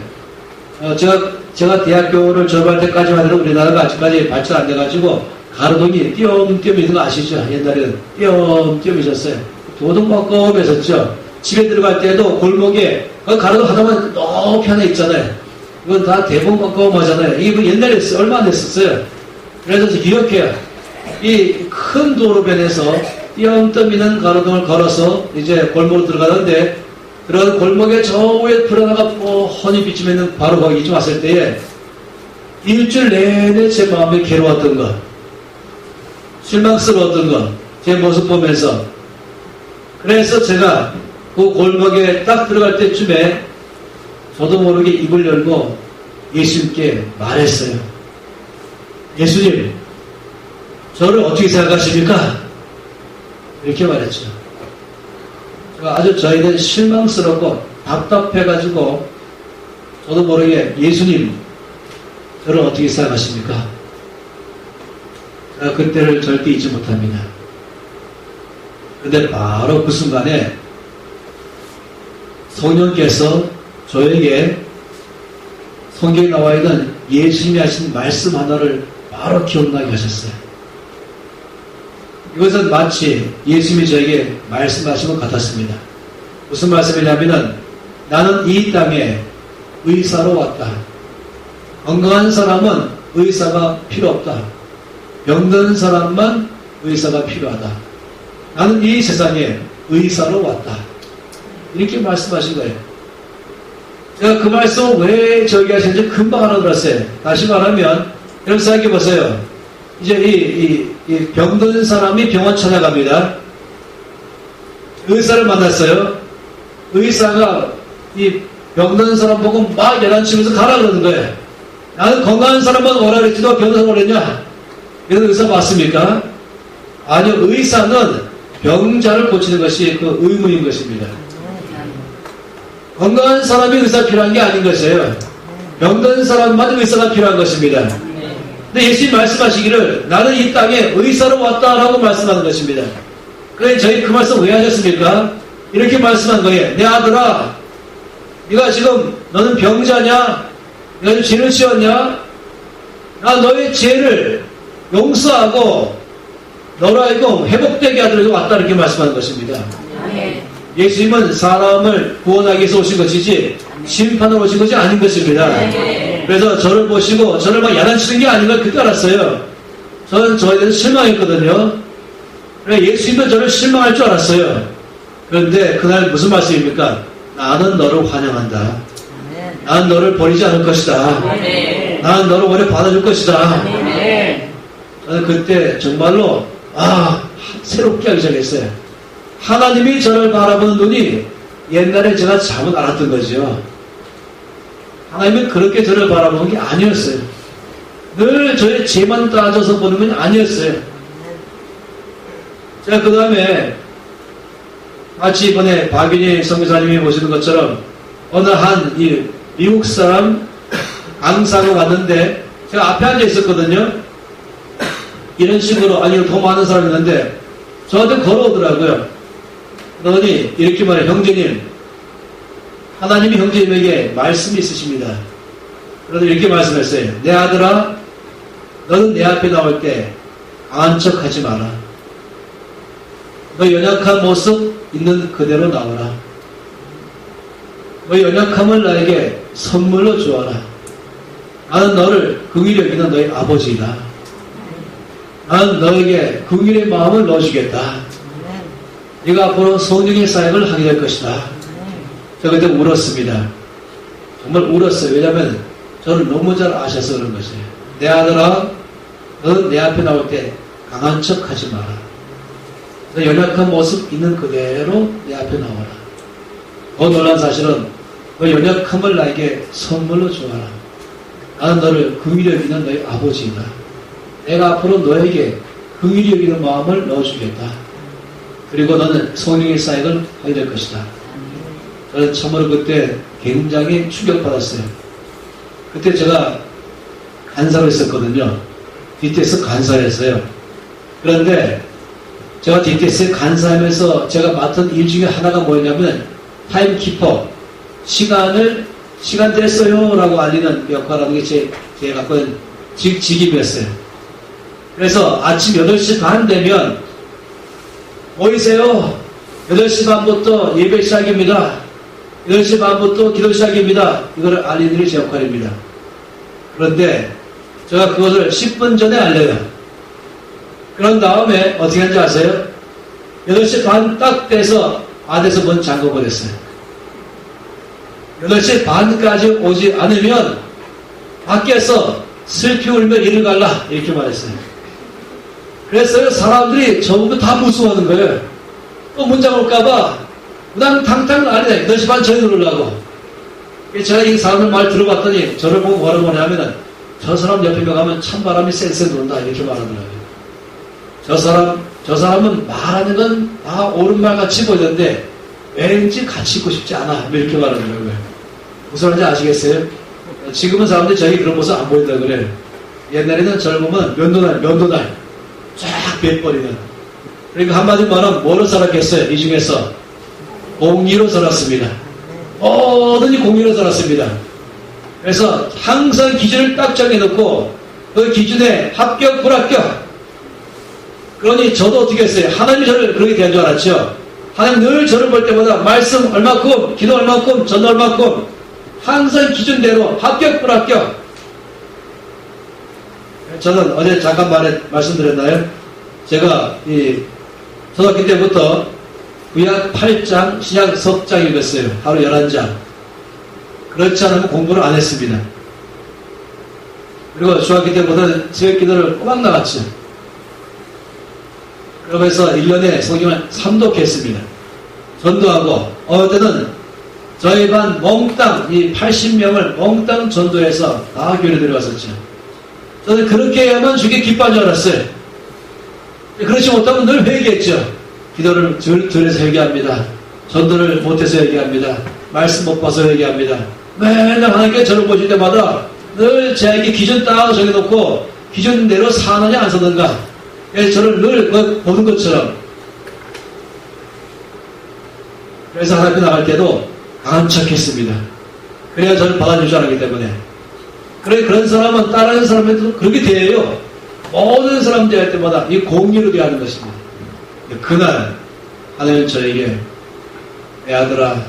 제가 대학교를 졸업할 때까지만 해도 우리나라가 아직까지 발전 안 돼가지고 가로등이 띄엄띄엄 있는 거 아시죠? 옛날에는 띄엄띄엄 있었어요. 도둑만큼 했었죠. 집에 들어갈 때도 골목에 가로등 하나만 높이 하나 있잖아요. 이건 다 대봉만큼 하잖아요. 이게 옛날에 얼마 안 됐었어요. 그래서 기억해요. 이 큰 도로변에서 띄엄띄엄 있는 가로등을 걸어서 이제 골목으로 들어가는데, 그런 골목에 저 위에 불 하나가 뻔히 비치며 있는 바로 거기 왔을 때에 일주일 내내 제 마음이 괴로웠던 것, 실망스러웠던 것, 제 모습 보면서. 그래서 제가 그 골목에 딱 들어갈 때쯤에 저도 모르게 입을 열고 예수님께 말했어요. 예수님, 저를 어떻게 생각하십니까? 이렇게 말했죠. 아주 저희는 실망스럽고 답답해가지고 저도 모르게 예수님, 저를 어떻게 생각하십니까? 제가 그때를 절대 잊지 못합니다. 그런데 바로 그 순간에 성령께서 저에게 성경에 나와 있는 예수님이 하신 말씀 하나를 바로 기억나게 하셨어요. 이것은 마치 예수님이 저에게 말씀하신 것 같았습니다. 무슨 말씀이냐면은, 나는 이 땅에 의사로 왔다. 건강한 사람은 의사가 필요 없다. 병든 사람만 의사가 필요하다. 나는 이 세상에 의사로 왔다. 이렇게 말씀하신 거예요. 제가 그 말씀을 왜 저에게 하시는지 금방 알아들었어요. 다시 말하면 여러분 생각해 보세요. 이제 이 병든 사람이 병원 찾아갑니다. 의사를 만났어요. 의사가 이 병든 사람 보고 막 야단치면서 가라 그러는 거예요. 나는 건강한 사람만 오라 그랬지도 병든 사람 오랬냐? 이런 의사 맞습니까? 아니요. 의사는 병자를 고치는 것이 그 의무인 것입니다. 건강한 사람이 의사 필요한 게 아닌 것이에요. 병든 사람만 의사가 필요한 것입니다. 근데 예수님 말씀하시기를 나는 이 땅에 의사로 왔다라고 말씀하는 것입니다. 그래 저희 그 말씀 왜 하셨습니까? 이렇게 말씀한 거예요. 내 아들아, 네가 지금 너는 병자냐? 네가 지금 죄를 지었냐? 나 너의 죄를 용서하고 너로 하여금 회복되게 하도록 왔다 이렇게 말씀하는 것입니다. 아멘. 예수님은 사람을 구원하기 위해서 오신 것이지 심판하러 오신 것이 아닌 것입니다. 그래서 저를 보시고 저를 막 야단치는 게 아닌 걸 그때 알았어요. 저는 저에 대해서 실망했거든요. 그래 예수님도 저를 실망할 줄 알았어요. 그런데 그날 무슨 말씀입니까? 나는 너를 환영한다. 나는 너를 버리지 않을 것이다. 나는 너를 오래 받아줄 것이다. 저는 그때 정말로 새롭게 하기 시작했어요. 하나님이 저를 바라보는 눈이 옛날에 제가 잘못 알았던 거죠. 하나님은 그렇게 저를 바라보는 게 아니었어요. 늘 저의 죄만 따져서 보는 건 아니었어요. 제가 그 다음에 마치 이번에 박윤희 선교사님이 보시는 것처럼 어느 한 이 미국 사람 강사로 왔는데 제가 앞에 앉아 있었거든요. 이런 식으로 아니 더 많은 사람이 있는데 저한테 걸어오더라고요. 그러더니 이렇게 말해 형제님 하나님이 형제님에게 말씀이 있으십니다. 그러더니 이렇게 말씀했어요. 내 아들아 너는 내 앞에 나올 때 강한 척 하지 마라. 너 연약한 모습 있는 그대로 나오라. 너 연약함을 나에게 선물로 주어라. 나는 너를 긍휼히 여기는 너의 아버지이다. 나는 너에게 긍휼의 마음을 넣어주겠다. 네가 앞으로 성령의 사역을 하게 될 것이다. 제가 그때 울었습니다. 정말 울었어요. 왜냐하면 저를 너무 잘 아셔서 그런 것이에요. 내 아들아 너는 내 앞에 나올 때 강한 척 하지 마라. 너 연약한 모습 있는 그대로 내 앞에 나와라. 더 놀란 사실은 너 연약함을 나에게 선물로 주어라. 나는 너를 긍휼히 여기는 너의 아버지이다. 내가 앞으로 너에게 긍휼히 여기는 마음을 넣어주겠다. 그리고 너는 성령의 사역을 하게 될 것이다. 저는 참으로 그때 굉장히 충격받았어요. 그때 제가 간사로 있었거든요. DTS 간사를 했어요. 그런데 제가 DTS에 간사하면서 제가 맡은 일 중에 하나가 뭐였냐면 타임키퍼, 시간 됐어요 라고 알리는 역할을 하는 게 제가 갖고 있는 직임이었어요. 그래서 아침 8시 반 되면 모이세요. 8시 반부터 예배 시작입니다. 8시 반부터 기도 시작입니다. 이거를 알리는 게 제 역할입니다. 그런데 제가 그것을 10분 전에 알려요. 그런 다음에 어떻게 하는지 아세요? 8시 반 딱 돼서 안에서 문 잠궈버렸어요. 8시 반까지 오지 않으면 밖에서 슬피 울며 이를 갈라 이렇게 말했어요. 그래서 사람들이 저보고 다 무서워하는 거예요. 또 문 잠글까봐 그냥 탕탕 아니네. 8시 반 전에 들어오려고. 제가 이 사람들 말 들어봤더니 저를 보고 뭐라고 하냐면은 저 사람 옆에 가면 찬바람이 쌩쌩 돈다 이렇게 말하더라고요. 저 사람은 말하는 건 다 옳은 말 같이 보이던데 왠지 같이 있고 싶지 않아 이렇게 말하더라고요. 무슨 말인지 아시겠어요? 지금은 사람들이 저에게 그런 모습 안 보인다 그래요. 옛날에는 저를 보면 면도날 쫙 뱉버리는. 그러니까 한마디로 말하면 뭐로 살았겠어요? 이 중에서 공의로 살았습니다. 모든이 공의로 살았습니다. 그래서 항상 기준을 딱 정해놓고 그 기준에 합격, 불합격. 그러니 저도 어떻게 했어요? 하나님이 저를 그렇게 대한 줄 알았죠. 하나님 늘 저를 볼 때마다 말씀 얼마큼, 기도 얼마큼, 전도 얼마큼 항상 기준대로 합격, 불합격. 저는 어제 잠깐 말씀드렸나요? 제가 이 초등학교 때부터 구약 8장, 신약 석 장 읽었어요. 하루 11장. 그렇지 않으면 공부를 안 했습니다. 그리고 중학교 때부터는 새벽 기도를 꼬박 나갔죠. 그러면서 1년에 성경을 3독했습니다. 전도하고, 어느 때는 저희 반 몽땅, 이 80명을 몽땅 전도해서 다 교회에 들어갔었죠. 저는 그렇게 해야만 주께 기뻐한 줄 알았어요. 그렇지 못하면 늘 회개했죠. 기도를 들에서 회개합니다. 전도를 못해서 회개합니다. 말씀 못 봐서 회개합니다. 맨날 하나님께 저를 보실 때마다 늘 제에게 기준 딱 정해놓고 기준대로 사느냐 안 사는가. 그래서 저를 늘 보는 것처럼. 그래서 하나님 나갈 때도 강한 척 했습니다. 그래야 저를 받아줄 줄 알았기 때문에. 그런 사람은 따라하는 사람한테도 그렇게 대해요. 모든 사람들이 할 때마다 이 공의를 대하는 것입니다. 그날 하나님은 저에게 내 아들아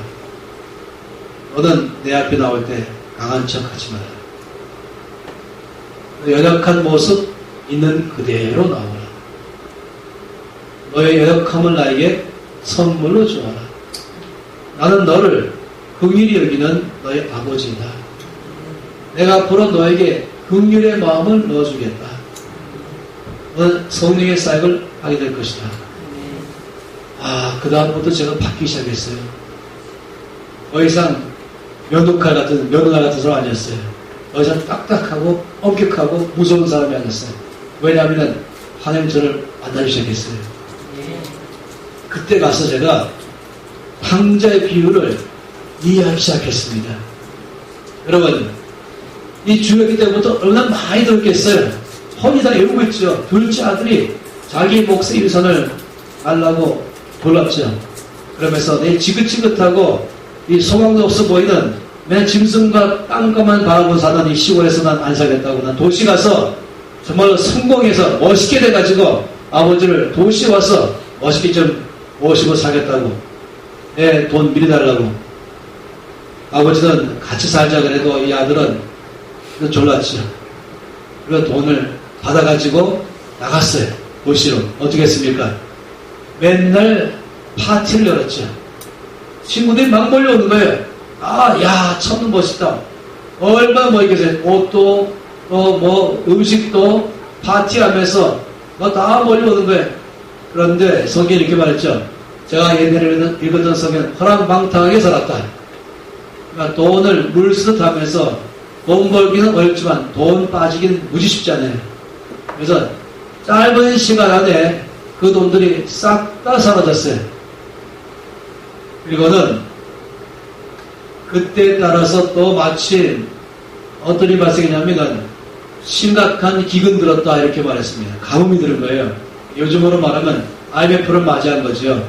너는 내 앞에 나올 때 강한 척 하지 마라. 연약한 모습 있는 그대로 나오라. 너의 연약함을 나에게 선물로 주어라. 나는 너를 긍휼히 여기는 너의 아버지이다. 내가 앞으로 너에게 긍휼의 마음을 넣어주겠다. 너는 성령의 사역을 하게 될 것이다. 그 다음부터 제가 바뀌기 시작했어요. 더 이상 면도칼 같은 사람 아니었어요. 더 이상 딱딱하고 엄격하고 무서운 사람이 아니었어요. 왜냐하면 하나님 저를 만나기 시작했어요. 그때 가서 제가 탕자의 비유를 이해하기 시작했습니다. 여러분, 이 주였기 때부터 얼마나 많이 들었겠어요. 혼이 다 외우고 있죠. 둘째 아들이 자기 몫의 일선을 달라고 돌았죠. 그러면서 내 지긋지긋하고 이 소망도 없어 보이는 맨 짐승과 땅값만 바라보고 사는 이 시골에서 난 안 살겠다고 난 도시 가서 정말로 성공해서 멋있게 돼가지고 아버지를 도시 와서 멋있게 좀 모시고 살겠다고 내 돈 미리 달라고. 아버지는 같이 살자 그래도 이 아들은 졸랐죠. 그래서 돈을 받아가지고 나갔어요. 도시로. 어떻게 했습니까? 맨날 파티를 열었죠. 친구들이 막 몰려오는 거예요. 야, 천은 멋있다. 얼마나 멋있겠어요. 옷도, 또 음식도 파티하면서 다 몰려오는 거예요. 그런데 성경이 이렇게 말했죠. 제가 옛날에 읽었던 성경은 허랑방탕하게 살았다. 그러니까 돈을 물쓰듯 하면서 돈 벌기는 어렵지만 돈 빠지기는 무지 쉽지 않아요. 그래서 짧은 시간 안에 그 돈들이 싹 다 사라졌어요. 그리고는 그때에 따라서 또 마침 어떤 일이 발생했냐면 심각한 기근 들었다 이렇게 말했습니다. 가뭄이 들은 거예요. 요즘으로 말하면 IMF를 맞이한 거죠.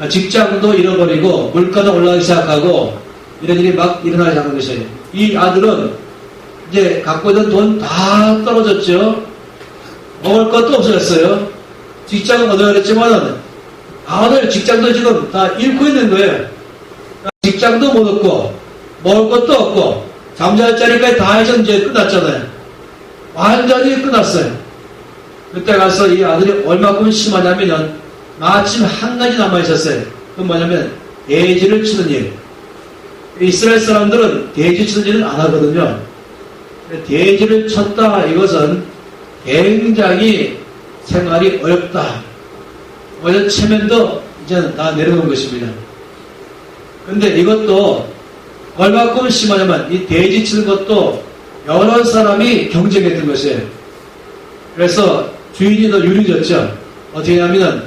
직장도 잃어버리고 물가도 올라가기 시작하고 이런 일이 막 일어나기 시작한 것이에요. 이 아들은 이제 갖고 있는 돈 다 떨어졌죠. 먹을 것도 없어졌어요. 직장은 얻어야 했지만은 아들 직장도 지금 다 잃고 있는 거예요. 직장도 못 얻고 먹을 것도 없고 잠잘 자리까지 다 해서 이제 끝났잖아요. 완전히 끝났어요. 그때 가서 이 아들이 얼마큼 심하냐면은 마침 한 가지 남아있었어요. 그건 뭐냐면 돼지를 치는 일. 이스라엘 사람들은 돼지 치는 일은 안 하거든요. 돼지를 쳤다 이것은 굉장히 생활이 어렵다. 그래서 체면도 이제는 다 내려놓은 것입니다. 근데 이것도 얼마큼 심하냐면 이 돼지 치는 것도 여러 사람이 경쟁했던 것이에요. 그래서 주인이 더 유리해졌죠. 어떻게 하냐면은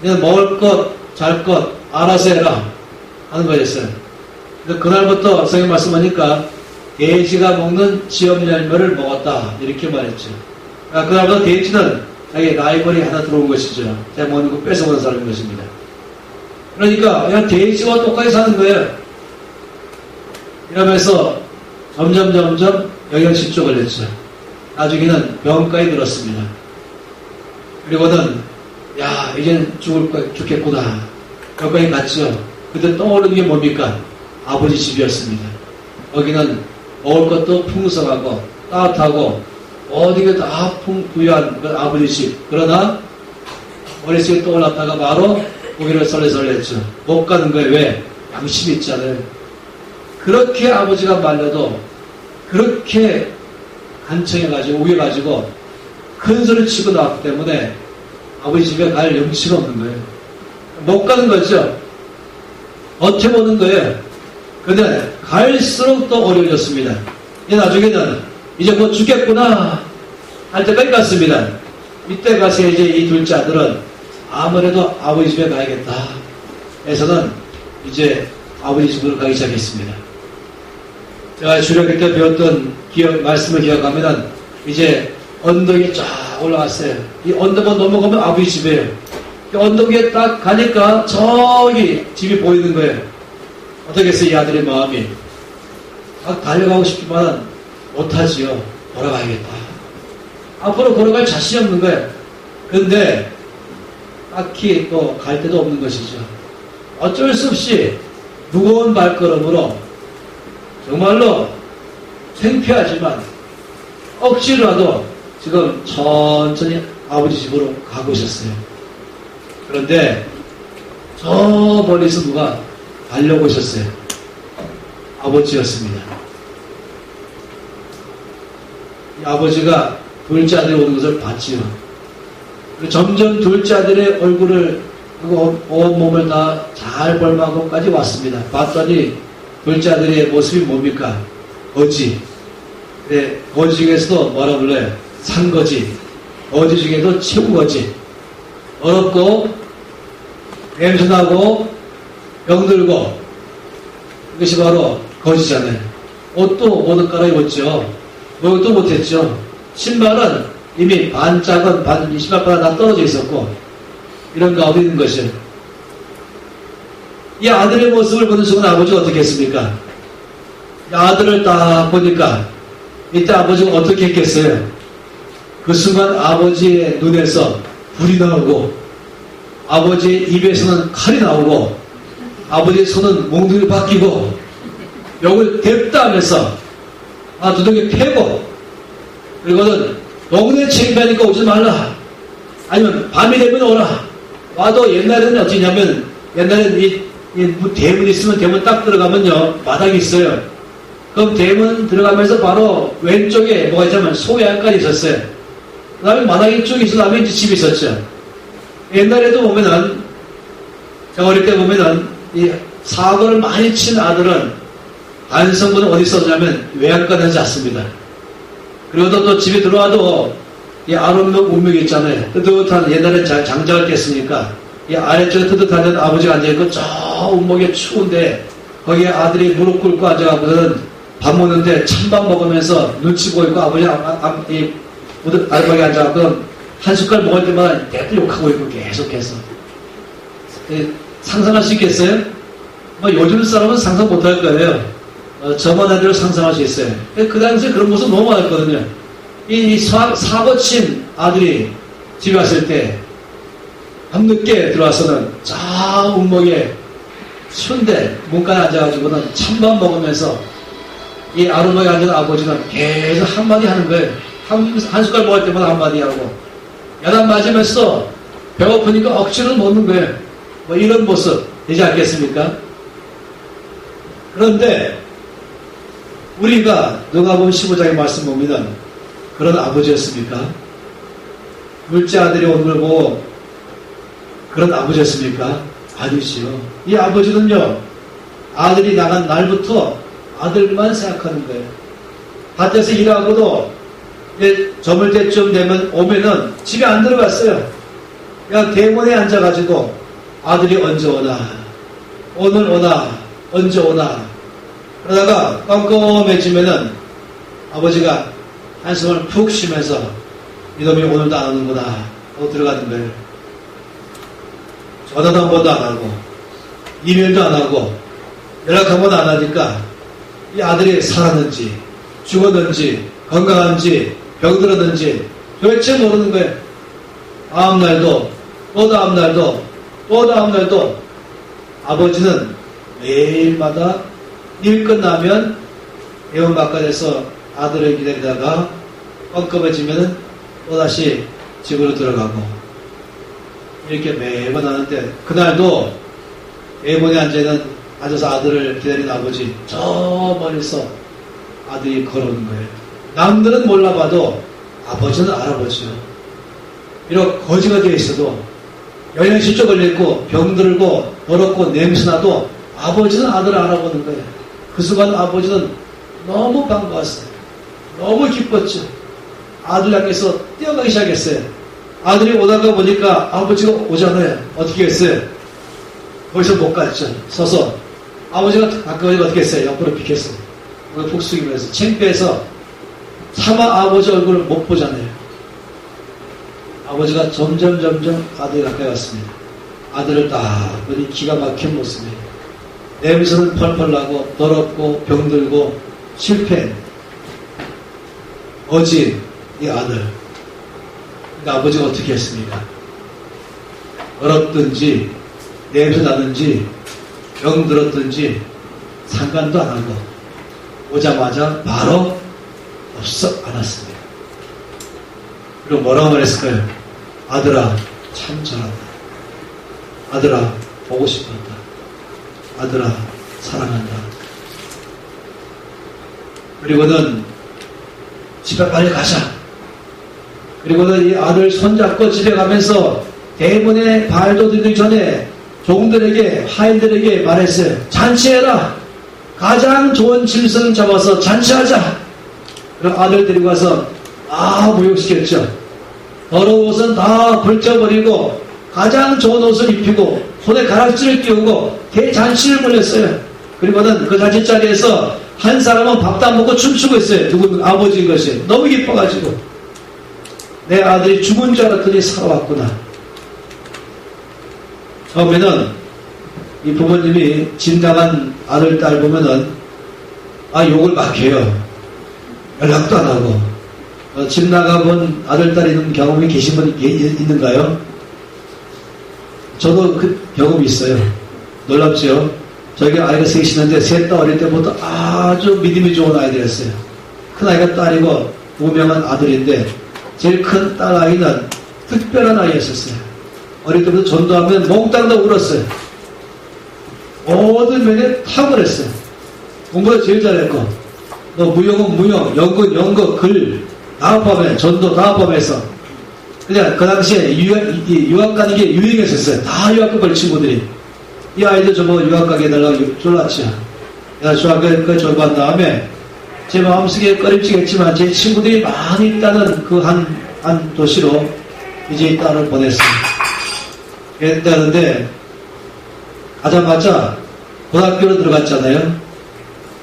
그냥 먹을 것, 잘 것 알아서 해라 하는 거였어요. 그래서 그날부터 성경 말씀하니까 돼지가 먹는 지엄 열매를 먹었다 이렇게 말했죠. 그날부터 돼지는 자기 라이벌이 하나 들어온 것이죠. 제가 먹는 거 뺏어먹는 사람인 것입니다. 그러니까 그냥 돼지와 똑같이 사는 거예요. 이러면서 점점 영양실조 걸렸죠. 나중에는 병까지 들었습니다. 그리고는 이제는 죽겠구나. 병까지 갔죠. 그때 떠오르는 게 뭡니까? 아버지 집이었습니다. 거기는 먹을 것도 풍성하고 따뜻하고 어디가 다 부유한 그 아버지 집. 그러나 머릿속에 떠올랐다가 바로 고개를 설레설레했죠. 못 가는 거예요. 왜? 양심이 있잖아요. 그렇게 아버지가 말려도 그렇게 간청해가지고 우겨가지고 큰 소리를 치고 나왔기 때문에 아버지 집에 갈 염치가 없는 거예요. 못 가는 거죠. 버텨보는 거예요. 근데 갈수록 또 어려워졌습니다. 나중에는 이제 곧 죽겠구나 할 때까지 갔습니다. 이때 가서 이제 이 둘째 아들은 아무래도 아버지 집에 가야겠다 해서는 이제 아버지 집으로 가기 시작했습니다. 제가 주력일 때 배웠던 말씀을 기억하면 이제 언덕이 쫙 올라갔어요. 이 언덕만 넘어가면 아버지 집이에요. 이 언덕 위에 딱 가니까 저기 집이 보이는 거예요. 어떻겠어요? 이 아들의 마음이. 막 달려가고 싶지만 못하지요. 돌아가야겠다. 앞으로 걸어갈 자신이 없는 거예요. 그런데 딱히 또 갈 데도 없는 것이죠. 어쩔 수 없이 무거운 발걸음으로 정말로 창피하지만 억지로라도 지금 천천히 아버지 집으로 가고 있었어요. 그런데 저 멀리서 누가 달려오셨어요. 아버지였습니다. 이 아버지가 둘째 아들이 오는 것을 봤지요. 점점 둘째 아들의 얼굴을 그리고 온 몸을 다 잘 벌마고까지 왔습니다. 봤더니 둘째 아들의 모습이 뭡니까? 거지. 네, 거지 중에서도 뭐라 불러요? 산거지. 거지 중에도 최고거지. 어렵고 냄새나고 병들고 이것이 바로 거지잖아요. 옷도 못 갈아입었죠. 목욕도 못했죠. 신발은 이미 반짝은 신발바닥 다 떨어져 있었고 이런 가운데 있는 것이요. 이 아들의 모습을 보는 순간 아버지가 어떻게 했습니까? 이 아들을 딱 보니까 이때 아버지가 어떻게 했겠어요? 그 순간 아버지의 눈에서 불이 나오고 아버지의 입에서는 칼이 나오고 아버지의 손은 몽둥이 바뀌고 욕을 댔다 하면서 두둥이 패고 그리고는 너무나 창피하니까 오지 말라 아니면 밤이 되면 오라 와도 옛날에는 어찌냐면 옛날에는 이 대문 있으면 대문 딱 들어가면요 마당이 있어요. 그럼 대문 들어가면서 바로 왼쪽에 뭐가 있냐면 소양간이 있었어요. 그 다음에 마당이 쭉 있어 다음에 이제 집이 있었죠. 옛날에도 보면은 제가 어릴 때 보면은 이 사고를 많이 친 아들은 반성문은 어디 썼냐면 외양간에 하지 않습니다. 그리고 또 집에 들어와도 이 아랫목 운명이 있잖아요. 뜨뜻한 옛날에 장작을 깼으니까 이 아래쪽에 뜨뜻한 아버지가 앉아있고 저 운목에 추운데 거기에 아들이 무릎 꿇고 앉아가고서는 밥 먹는데 찬밥 먹으면서 눈치 보이고 아버지 아랫목에 앉아가고 한 숟갈 먹을 때마다 내도 욕하고 있고 계속해서 상상할 수 있겠어요? 요즘 사람은 상상 못할 거예요. 저만 애들을 상상할 수 있어요. 그 당시에 그런 모습 너무 많았거든요. 이 사고 친 아들이 집에 왔을 때 밤늦게 들어와서는 저 운목에 추운데 문간에 앉아가지고는 찬밥 먹으면서 이 아랫목에 앉은 아버지는 계속 한마디 하는 거예요. 한 숟갈 먹을 때마다 한마디 하고 야단 맞으면서 배고프니까 억지로 먹는 거예요. 이런 모습 되지 않겠습니까? 그런데 우리가 누가복음 15장의 말씀 보면 그런 아버지였습니까? 둘째 아들이 오는 걸 보고 그런 아버지였습니까? 아니지요. 이 아버지는요 아들이 나간 날부터 아들만 생각하는 거예요. 밭에서 일하고도 이제 저물 때쯤 되면 오면은 집에 안 들어갔어요. 그냥 대문에 앉아가지고 아들이 언제 오나 오늘 오나 언제 오나 그러다가 깜깜해지면은 아버지가 한숨을 푹 쉬면서 이놈이 오늘도 안 오는구나 하고 들어가는 거예요. 전화도 한 번도 안 하고 이메일도 안 하고 연락 한 번도 안 하니까 이 아들이 살았는지 죽었는지 건강한지 병들었는지 도대체 모르는 거예요. 다음날도 또 다음날도 또 다음날도 아버지는 매일마다 일 끝나면 대원 바깥에서 아들을 기다리다가 껌껌해지면 또다시 집으로 들어가고 이렇게 매번 하는데 그날도 대문에 앉아서 아들을 기다리는 아버지 저 멀리서 아들이 걸어오는 거예요. 남들은 몰라봐도 아버지는 알아보죠. 비록 거지가 되어 있어도 영양실조 걸려있고 병들고 더럽고 냄새나도 아버지는 아들을 알아보는 거예요. 그 순간 아버지는 너무 반가웠어요. 너무 기뻤죠. 아들 향해서 뛰어가기 시작했어요. 아들이 오다가 보니까 아버지가 오잖아요. 어떻게 했어요? 거기서 못 갔죠. 서서 아버지가 가까우니까 어떻게 했어요? 옆으로 비켰어요. 푹 숙이면서 창피해서 차마 아버지 얼굴을 못 보잖아요. 아버지가 점점 아들이 가까이 왔습니다. 아들을 딱 보니 기가 막힌 모습이에요. 냄새는 펄펄 나고 더럽고 병들고 실패 어진 이 아들 근데 아버지가 어떻게 했습니까? 얼었든지 냄새 나든지 병 들었든지 상관도 안 하고 오자마자 바로 없어 안았습니다. 그리고 뭐라고 말했을까요? 아들아 참 잘한다. 아들아 보고 싶었다. 아들아 사랑한다. 그리고는 집에 빨리 가자. 그리고는 이 아들 손잡고 집에 가면서 대문에 발도 들기 전에 종들에게 하인들에게 말했어요. 잔치해라. 가장 좋은 짐승 잡아서 잔치하자. 그럼 아들 데리고 가서 목욕시켰죠. 더러운 옷은 다 벌쳐버리고 가장 좋은 옷을 입히고 손에 가락지를 끼우고 대잔치를 벌였어요. 그리고는 그 잔치자리에서 한 사람은 밥도 안 먹고 춤추고 있어요. 누구 아버지인 것이 너무 기뻐가지고 내 아들이 죽은 줄 알았더니 살아왔구나. 처음에는 이 부모님이 집 나간 아들, 딸 보면은 욕을 막 해요. 연락도 안 하고 집 나가본 아들, 딸 있는 경험이 계신 분 있는가요? 저도 그 경험이 있어요. 놀랍죠? 저희 아이가 셋이는데 셋 다 어릴 때부터 아주 믿음이 좋은 아이들이었어요. 큰 아이가 딸이고 무명한 아들인데 제일 큰 딸 아이는 특별한 아이였었어요. 어릴 때부터 전도하면 몽땅 다 울었어요. 모든 면에 탁월했어요. 공부도 제일 잘했고 무용은 무용, 연극, 연극, 글 다 포함해 전도 다 포함해서 그냥 그 당시에 유학 가는 게 유행했었어요. 다 유학 갈 친구들이 이 아이도 저보고 유학 가게 해달라고 졸랐죠. 내가 중학교까지 졸업한 다음에 제 마음속에 꺼림칙했지만 제 친구들이 많이 있다는 그 한 도시로 이제 이 딸을 보냈습니다. 그랬다는데 가자마자 고등학교로 들어갔잖아요.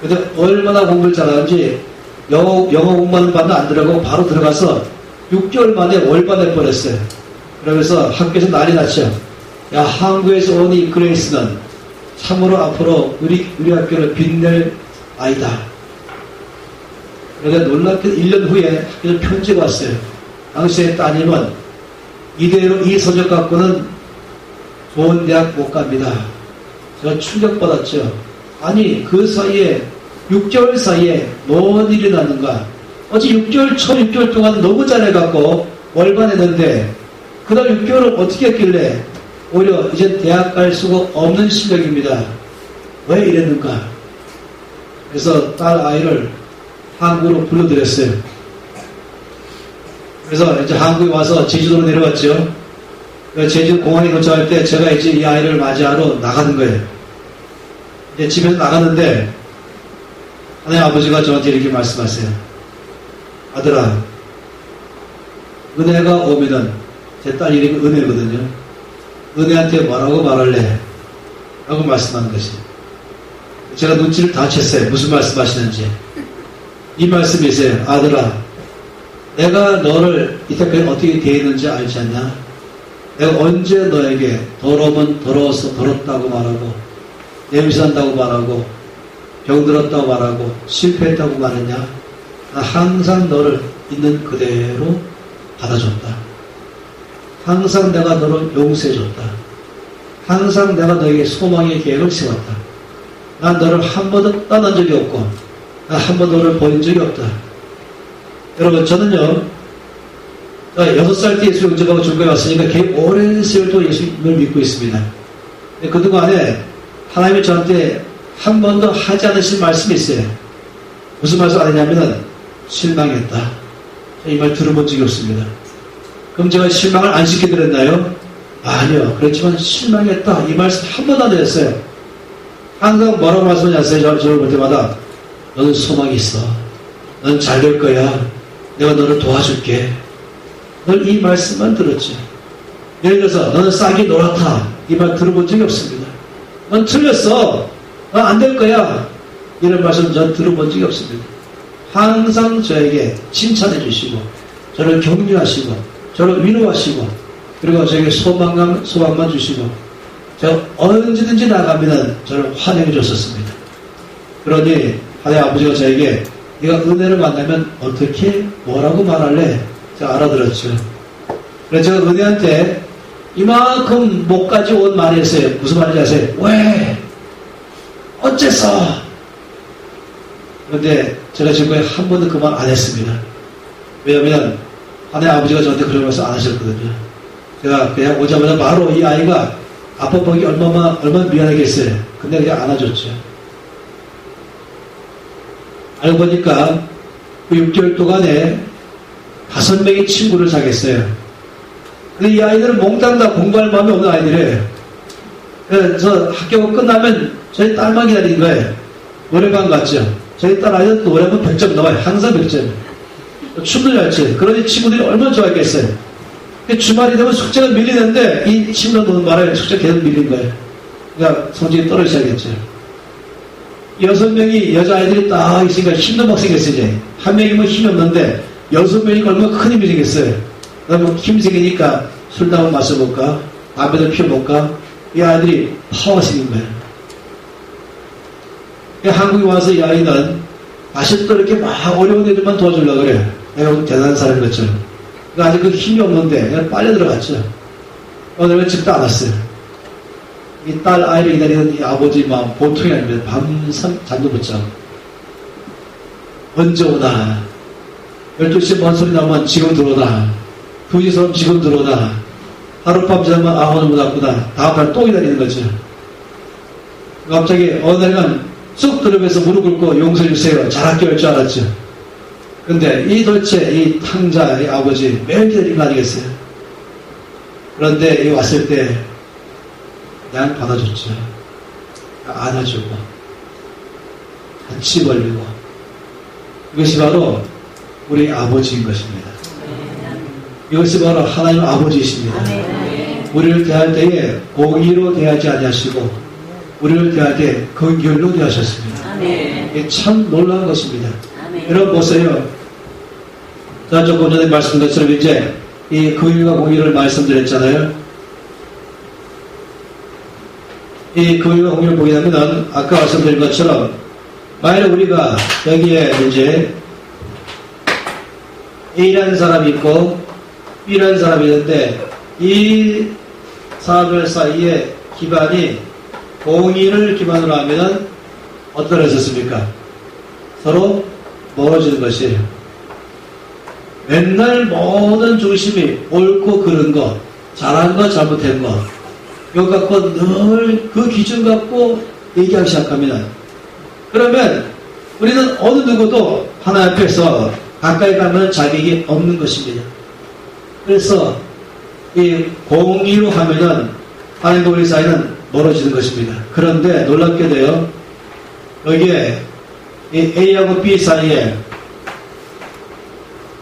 근데 얼마나 공부를 잘하는지 영어 공부하는 반도 안 들어가고 바로 들어가서 6개월 만에 월반에 버렸어요. 그러면서 학교에서 난리 났죠. 야, 한국에서 온 이 그레이스는 참으로 앞으로 우리 학교를 빛낼 아이다. 그러니까 놀랍게 1년 후에 학교에서 편지가 왔어요. 당시에 따님은 이대로 이 성적 갖고는 좋은 대학 못 갑니다. 제가 충격받았죠. 아니 그 사이에 6개월 사이에 뭔 일이 났는가. 어제 6개월 초 6개월 동안 너무 잘해갖고 월반했는데 그다음 6개월을 어떻게 했길래 오히려 이제 대학 갈 수가 없는 실력입니다. 왜 이랬는가. 그래서 딸 아이를 한국으로 불러들였어요. 그래서 이제 한국에 와서 제주도로 내려왔죠. 제주 공항에 도착할 때 제가 이제 이 아이를 맞이하러 나가는 거예요. 이제 집에서 나갔는데 하나님 아버지가 저한테 이렇게 말씀하세요. 아들아, 은혜가 오면은 제 딸 이름이 은혜거든요. 은혜한테 뭐라고 말할래? 라고 말씀하는 것이. 제가 눈치를 다 챘어요. 무슨 말씀하시는지. 이 말씀이세요. 아들아, 내가 너를 이때까지 어떻게 대했는지 알지 않냐? 내가 언제 너에게 더러우면 더러워서 더럽다고 말하고 냄새난다고 말하고 병들었다고 말하고 실패했다고 말했냐? 나 항상 너를 있는 그대로 받아줬다. 항상 내가 너를 용서해줬다. 항상 내가 너에게 소망의 계획을 세웠다. 난 너를 한 번도 떠난 적이 없고 난 한 번도 너를 버린 적이 없다. 여러분 저는요 6살 때 예수 영접하고 중국에 왔으니까 꽤 오랜 세월 동안 예수님을 믿고 있습니다. 그동안에 하나님이 저한테 한 번도 하지 않으신 말씀이 있어요. 무슨 말씀 안 했냐면은 실망했다. 이 말 들어본 적이 없습니다. 그럼 제가 실망을 안 시켜드렸나요? 아니요. 그렇지만 실망했다. 이 말씀 한 번도 안 드렸어요. 항상 뭐라고 말씀하셨어요? 저를 볼 때마다 너는 소망이 있어. 넌 잘 될 거야. 내가 너를 도와줄게. 늘 이 말씀만 들었죠. 예를 들어서 너는 싹이 노랗다. 이 말 들어본 적이 없습니다. 넌 틀렸어. 넌 안 될 거야. 이런 말씀 전 들어본 적이 없습니다. 항상 저에게 칭찬해 주시고 저를 격려하시고 저를 위로하시고 그리고 저에게 소망만 주시고 제가 언제든지 나가면 저를 환영해 줬었습니다. 그러니 하나님 아버지가 저에게 네가 은혜를 만나면 어떻게 뭐라고 말할래? 제가 알아들었죠. 그래서 제가 은혜한테 이만큼 목까지 온 말이 있어요. 무슨 말인지 아세요? 왜? 어째서? 그런데 제가 지금까지 한 번도 그 말 안 했습니다. 왜냐면 하나의 아버지가 저한테 그런 말씀 안 하셨거든요. 제가 그냥 오자마자 바로 이 아이가 아빠 보기 얼마나 미안하겠어요. 근데 그냥 안아줬죠. 알고 보니까 그 6개월 동안에 5명의 친구를 사귀었어요. 근데 이 아이들은 몽땅 다 공부할 마음이 없는 아이들이에요. 그래서 학교가 끝나면 저희 딸만 기다리는 거예요. 노래방 갔죠. 저희 딸 아이는 노래방 100점 넘어요. 항상 100점. 춤도 잘 춰요. 그러니 친구들이 얼마나 좋아했겠어요. 주말이 되면 숙제가 밀리는데 이 친구랑 노는 바람에 숙제가 계속 밀린 거예요. 그러니까 성적이 떨어지기 시작했죠. 6명이 여자아이들이 딱 있으니까 힘도 막 생겼어요. 이제. 한 명이면 힘이 없는데 6명이니까 얼마나 큰 힘이 생겼어요. 그러면 힘이 생기니까 술도 한번 마셔볼까? 담배도 피워볼까? 이 아이들이 파워가 생긴 거예요. 한국에 와서 이 아이는 아직도 이렇게 막 어려운 애들만 도와주려고 그래요. 내가 대단한 사람인 것처럼. 그러니까 아직 그 힘이 없는데 그냥 빨려 들어갔죠. 오늘은 집도 안 왔어요. 이 딸 아이를 기다리는 이 아버지 마음 보통이 아닙니다. 밤삼 잠도 못 자고. 언제 오나. 12시에 뭔 소리 나면 지금 들어오나. 2시처럼 지금 들어오나. 하룻밤 지나면 오늘 못 왔구나. 다음날 또 기다리는 거죠. 갑자기 어느 날은 쑥 들으면서 무릎 꿇고 용서해 주세요. 잘할게 할 줄 알았죠. 근데 이 도대체 이 탕자의 아버지 매일 기다린 거 아니겠어요? 그런데 이 왔을 때 그냥 받아줬죠. 안아주고 같이 벌리고 이것이 바로 우리 아버지인 것입니다. 이것이 바로 하나님 아버지이십니다. 우리를 대할 때에 공의로 대하지 아니하시고 우리를 대할 때 긍휼로 대하셨습니다. 이게 참 놀라운 것입니다. 여러분 보세요. 자, 조금 전에 말씀드린 것처럼 이제 이 긍휼과 공의를 말씀드렸잖아요. 이 긍휼과 공의를 보게 되면 아까 말씀드린 것처럼 만약 우리가 여기에 이제 A라는 사람이 있고 B라는 사람이 있는데 이 사람들 사이에 기반이 공의를 기반으로 하면 어떠했었습니까? 서로 멀어지는 것이에요. 맨날 모든 중심이 옳고 그른 것, 잘한 것, 잘못한 것, 이거 갖고 늘 그 기준 갖고 얘기하기 시작하면 그러면 우리는 어느 누구도 하나님 앞에서 가까이 가면 자격이 없는 것입니다. 그래서 이 공의로 하면은 하나님과 우리 사이는 멀어지는 것입니다. 그런데 놀랍게도요, 여기에 이 A하고 B 사이에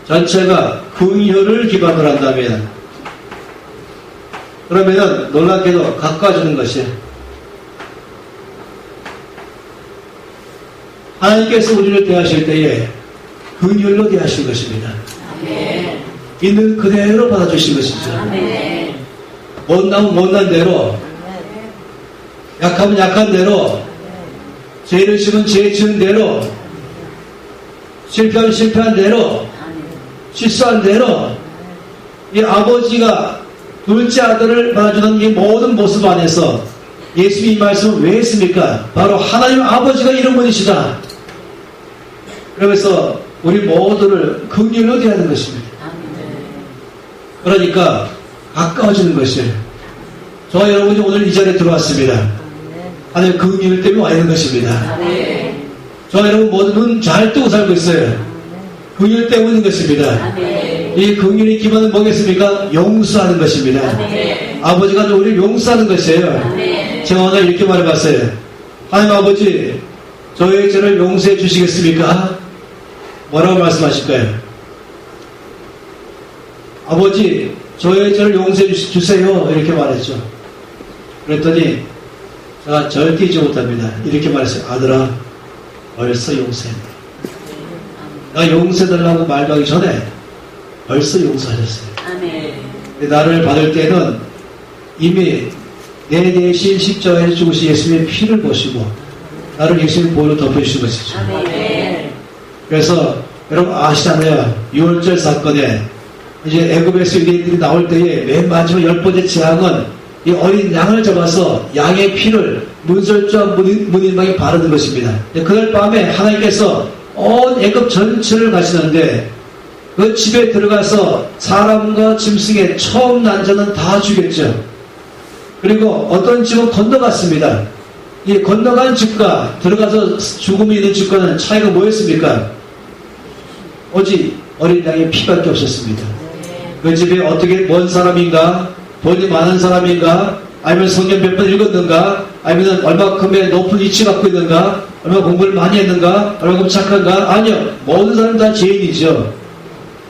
전체가 긍휼을 기반으로 한다면 그러면은 놀랍게도 가까워지는 것이에요. 하나님께서 우리를 대하실 때에 긍휼로 대하실 것입니다. 아멘. 있는 그대로 받아주신 것이죠. 아멘. 못나면 못난 대로, 약하면 약한 대로, 죄를 지면 죄 지은 대로, 실패하면 실패한 대로, 실수한 대로, 이 아버지가 둘째 아들을 받아주는 이 모든 모습 안에서 예수님이 이 말씀을 왜 했습니까? 바로 하나님 아버지가 이런 분이시다. 그러면서 우리 모두를 긍휼로 대하는 것입니다. 그러니까 가까워지는 것이에요. 저와 여러분이 오늘 이 자리에 들어왔습니다. 하나님 긍휼 때문에 와 있는 것입니다. 저와 여러분 모두 눈 잘 뜨고 살고 있어요. 긍휼 때문에 있는 것입니다. 이 긍휼의 기반은 뭐겠습니까? 용서하는 것입니다. 아버지가 우리를 용서하는 것이에요. 제가 오늘 이렇게 말해봤어요. 하나님 아버지, 저의 죄를 용서해 주시겠습니까? 뭐라고 말씀하실까요? 아버지, 저의 죄를 용서해 주세요. 이렇게 말했죠. 그랬더니 제가 절대 잊지 못합니다. 이렇게 말했어요. 아들아, 벌써 용서했네. 내가 용서해달라고 말도 하기 전에 벌써 용서하셨어요. 나를 받을 때는 이미 내 대신 십자가에 죽으신 예수님의 피를 보시고 나를 예수님의 보혈로 덮여주신 것이죠. 그래서 여러분 아시잖아요. 6월절 사건에 이제 애굽에서 유대인들이 나올 때에 맨 마지막 10번째 재앙은 이 어린 양을 잡아서 양의 피를 문설주와 문인방에 바르는 것입니다. 그날 밤에 하나님께서 온 애굽 전체를 가시는데 그 집에 들어가서 사람과 짐승의 처음 난 자는 다 죽였죠. 그리고 어떤 집은 건너갔습니다. 이 건너간 집과 들어가서 죽음이 있는 집과는 차이가 뭐였습니까? 오직 어린 양의 피밖에 없었습니다. 그 집에 어떻게 먼 사람인가, 돈이 많은 사람인가, 아니면 성경 몇 번 읽었는가, 아니면 얼마큼의 높은 위치 갖고 있는가, 얼마나 공부를 많이 했는가, 얼마큼 착한가? 아니요. 모든 사람 다 죄인이죠.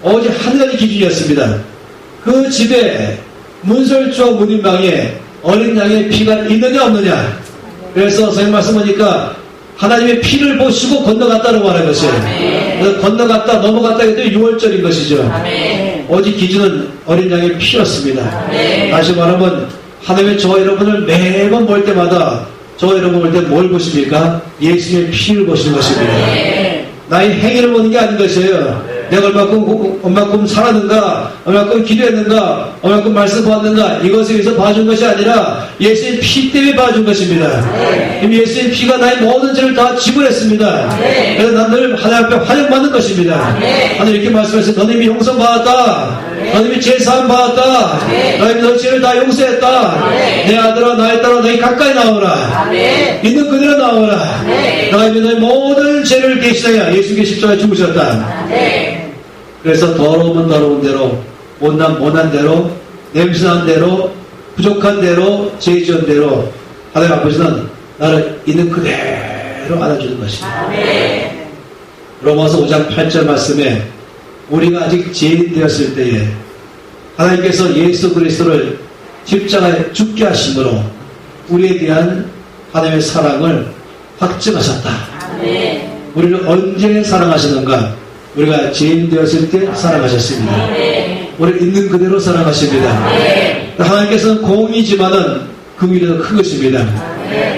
오직 한 가지 기준이었습니다. 그 집에 문설주와 문인방에 어린 양의 피가 있느냐 없느냐. 그래서 선생님 말씀 보니까 하나님의 피를 보시고 건너갔다고 말하는 것이에요. 그래서 건너갔다 넘어갔다 해도 6월절인 것이죠. 오직 기준은 어린 양의 피였습니다. 다시 말하면 하나님의 저와 여러분을 매번 볼 때마다 저와 여러분 볼 때 뭘 보십니까? 예수님의 피를 보시는 것입니다. 나의 행위를 보는 게 아닌 것이에요. 내가 얼마큼 살았는가, 얼마큼 기도했는가, 얼마큼 말씀 보았는가, 이것에 의해서 봐준 것이 아니라 예수의 피 때문에 봐준 것입니다. 이미 예수의 피가 나의 모든 죄를 다 지불했습니다. 그래서 난 늘 하나님 앞에 환영받는 것입니다. 하나님 이렇게 말씀하셨어요. 너는 이미 용서 받았다. 너는 이미 제사함 받았다. 너는 너 죄를 다 용서했다. 내 아들아 나의 딸아 너희 가까이 나오라. 있는 그대로 나오라. 너가 이미 너의 모든 죄를 대신하여 예수님께 십자가에 죽으셨다. 그래서 더러우면 더러운 대로, 못난 대로, 냄새난 대로, 부족한 대로, 죄 지은 대로 하나님 아버지는 나를 있는 그대로 안아주는 것입니다. 로마서 5장 8절 말씀에 우리가 아직 죄인 되었을 때에 하나님께서 예수 그리스도를 십자가에 죽게 하심으로 우리에 대한 하나님의 사랑을 확증하셨다. 우리를 언제 사랑하시는가? 우리가 죄인 되었을 때 사랑하셨습니다. 우리를 있는 그대로 사랑하십니다. 하나님께서는 공이지만은 그 위로 큰 것입니다.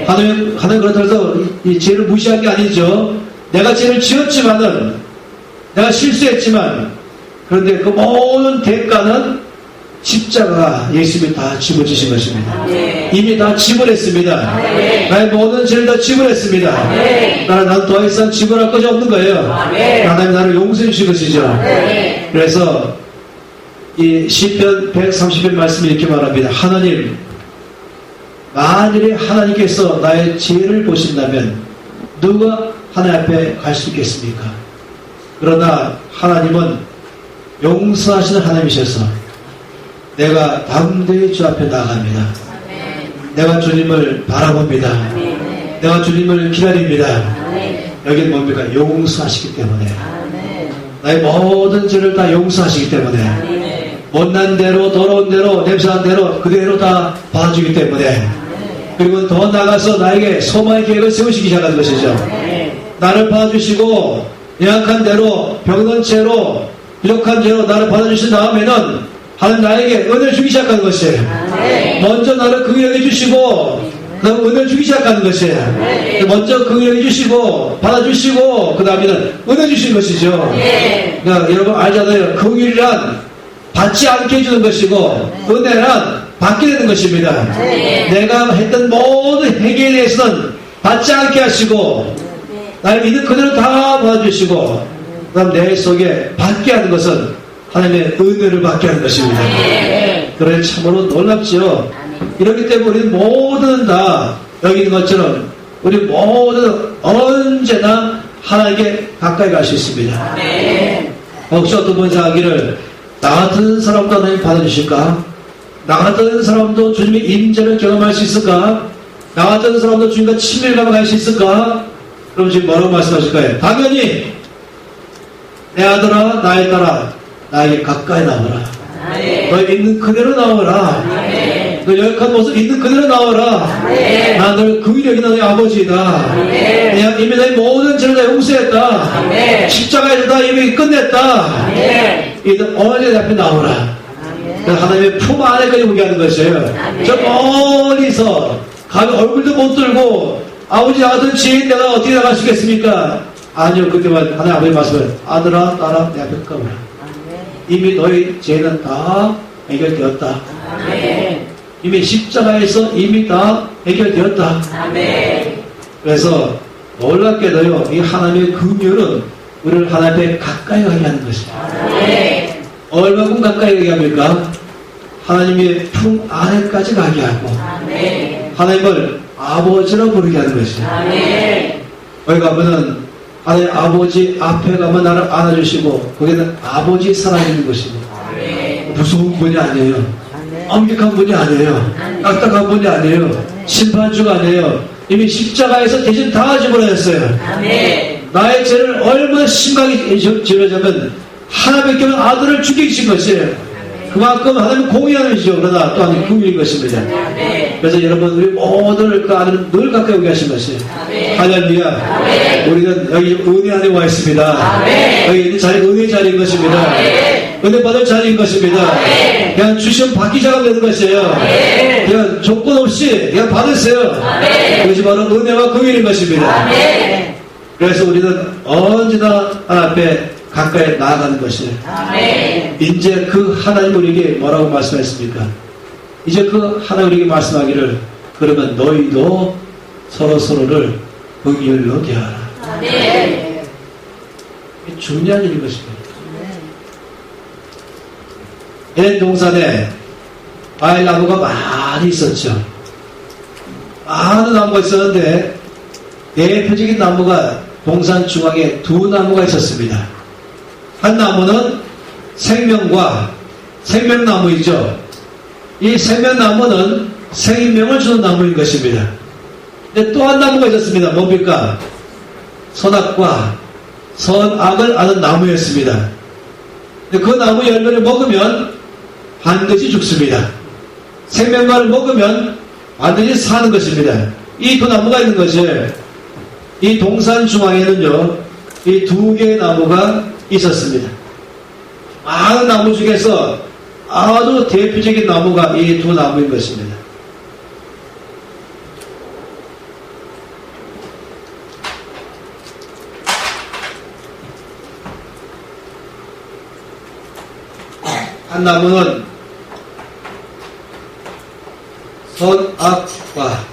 하나님 그렇다고 해서 이 죄를 무시한 게 아니죠. 내가 죄를 지었지만은, 내가 실수했지만, 그런데 그 모든 대가는 십자가 예수님이 다 짊어지신 것입니다. 이미 다 지불했습니다. 나의 모든 죄를 다 지불했습니다. 나는 더 이상 지불할 것이 없는 거예요. 하나님 나를 용서해 주신 것이죠. 그래서 이 시편 130편 말씀이 이렇게 말합니다. 하나님, 만일에 하나님께서 나의 죄를 보신다면 누가 하나님 앞에 갈 수 있겠습니까? 그러나 하나님은 용서하시는 하나님이셔서 내가 담대히 주 앞에 나아갑니다. 내가 주님을 바라봅니다. 내가 주님을 기다립니다. 여기는 뭡니까? 용서하시기 때문에. 나의 모든 죄를 다 용서하시기 때문에. 못난 대로, 더러운 대로, 냄새난 대로 그대로 다 봐주기 때문에. 그리고 더 나아가서 나에게 소망의 계획을 세우시기 시작한 것이죠. 나를 봐주시고 연약한 대로, 병든 채로, 부족한 죄로 나를 받아주신 다음에는 하나님 나에게 은혜를 주기 시작하는 것이에요. 먼저 나를 긍휼히 주시고 그 다음 은혜를 주기 시작하는 것이에요. 먼저 긍휼히 주시고 받아주시고 그 다음에는 은혜 주신 것이죠. 그러니까 여러분 알잖아요. 긍휼이란 받지 않게 해주는 것이고 은혜란 받게 되는 것입니다. 내가 했던 모든 행위에 대해서는 받지 않게 하시고 나를 있는 그대로 다 받아주시고 그 다음 내 속에 받게 하는 것은 하나님의 은혜를 받게 하는 것입니다. 그래 참으로 놀랍지요. 이렇기 때문에 우리 모두는 다 여기 있는 것처럼 우리 모두는 언제나 하나님께 가까이 갈 수 있습니다. 혹시 어떤 분이 생각하기를 나 같은 사람도 하나님 받아주실까? 나 같은 사람도 주님의 임재를 경험할 수 있을까? 나 같은 사람도 주님과 친밀감을 갈 수 있을까? 그럼 지금 뭐라고 말씀하실까요? 당연히 내 아들아 나의 딸아 나에게 가까이 나오라. 너 있는 그대로 나오라. 너 열악한 모습 있는 그대로 나오라. 나 너를 긍휼히 여기는 너의 아버지이다. 내가 이미 너의 모든 죄를 다 용서했다. 십자가에서 다 이미 끝냈다. 이들 어제 내 앞에 나오라. 하나님의 품 안에까지 오게 하는 것이에요. 저 멀리서 감히 얼굴도 못 들고 아버지 나 같은 죄인 내가 어떻게 나갈 수 있겠습니까? 아니요. 그때만 하나님 아버지 말씀을 아들아 딸아 내 앞에 가오라. 이미 너희 죄는 다 해결되었다. 아멘. 이미 십자가에서 이미 다 해결되었다. 아멘. 그래서 놀랍게도요, 이 하나님의 긍휼은 우리를 하나님 앞에 가까이 가게 하는 것입니다. 아멘. 얼마큼 가까이 가게 합니까? 하나님의 품 안에까지 가게 하고 아멘. 하나님을 아버지로 부르게 하는 것입니다. 아멘. 거기 가면은 하나님 아버지 앞에 가면 나를 안아주시고 거기는 아버지 살아있는 것이고 아멘. 무서운 분이 아니에요. 엄격한 분이 아니에요. 딱딱한 분이 아니에요. 심판주가 아니에요. 이미 십자가에서 대신 다 집어넣었어요. 아멘. 나의 죄를 얼마나 심하게 지으려면 하나님께 아들을 죽이신 것이에요. 그만큼 하나님 공의하는 것이죠. 그러나 또한 긍휼인 것입니다. 아멘. 그래서 여러분 우리 모두를 그 아들은 늘 가까이 오게 하신 것이에요. 아멘. 할렐루야. 아멘. 우리는 여기 은혜 안에 와 있습니다. 아멘. 여기 있는 자리 은혜 자리인 것입니다. 아멘. 은혜 받을 자리인 것입니다. 아멘. 그냥 주시면 받기 자가 되는 것이에요. 아멘. 그냥 조건 없이 그냥 받으세요. 아멘. 그것이 바로 은혜와 긍휼인 것입니다. 아멘. 그래서 우리는 언제나 하나님 앞에 가까이 나아가는 것이에요. 아멘. 이제 그 하나님 우리에게 뭐라고 말씀했습니까? 이제 그 하나님 우리에게 말씀하기를 그러면 너희도 서로서로를 긍휼히 여겨라. 아멘. 이게 중요한 일인 것입니다. 에덴 동산에 과일 나무가 많이 있었죠. 많은 나무가 있었는데 대표적인 나무가 동산 중앙에 두 나무가 있었습니다. 한 나무는 생명나무이죠. 이 생명나무는 생명을 주는 나무인 것입니다. 근데 또 한 나무가 있었습니다. 뭡니까? 선악과 선악을 아는 나무였습니다. 근데 그 나무 열매를 먹으면 반드시 죽습니다. 생명과를 먹으면 반드시 사는 것입니다. 이 두 나무가 있는 것이 이 동산 중앙에는요, 이 두 개의 나무가 있었습니다. 많은 나무 중에서 아주 대표적인 나무가 이 두 나무인 것입니다. 한 나무는 선악과,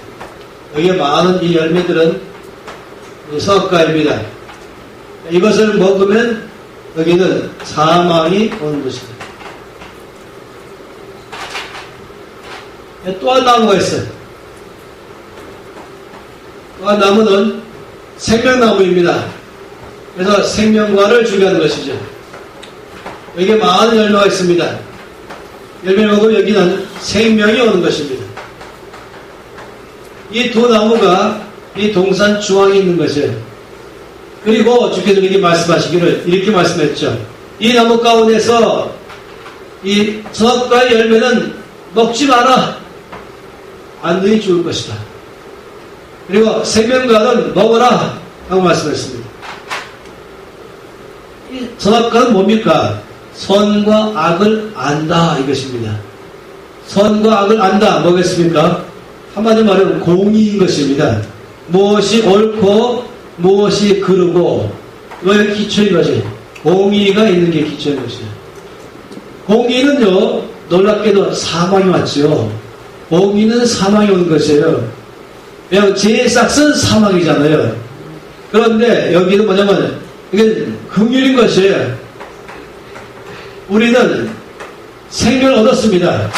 여기에 많은 이 열매들은 선악과입니다. 이것을 먹으면 여기는 사망이 오는 것입니다. 또 한 나무가 있어요. 또 한 나무는 생명나무입니다. 그래서 생명과를 주게 것이죠. 여기에 많은 열매가 있습니다. 열매를 먹으면 여기는 생명이 오는 것입니다. 이 두 나무가 이 동산 중앙에 있는 것이에요. 그리고 주께서 우리에게 말씀하시기를 이렇게 말씀했죠. 이 나무 가운데서 이 선악과의 열매는 먹지 마라. 완전히 죽을 것이다. 그리고 생명과는 먹어라 하고 말씀했습니다. 이 선악과는 뭡니까? 선과 악을 안다 이것입니다. 선과 악을 안다 뭐겠습니까? 한마디로 말하면 공의인 것입니다. 무엇이 옳고 무엇이 그르고 이거의 기초인 것이 공의가 있는 게 기초인 것이에요. 공의는요 놀랍게도 사망이 왔죠. 공의는 사망이 오는 것이에요. 그냥 죄의 싹은 사망이잖아요. 그런데 여기는 뭐냐면 이게 긍휼인 것이에요. 우리는 생명을 얻었습니다.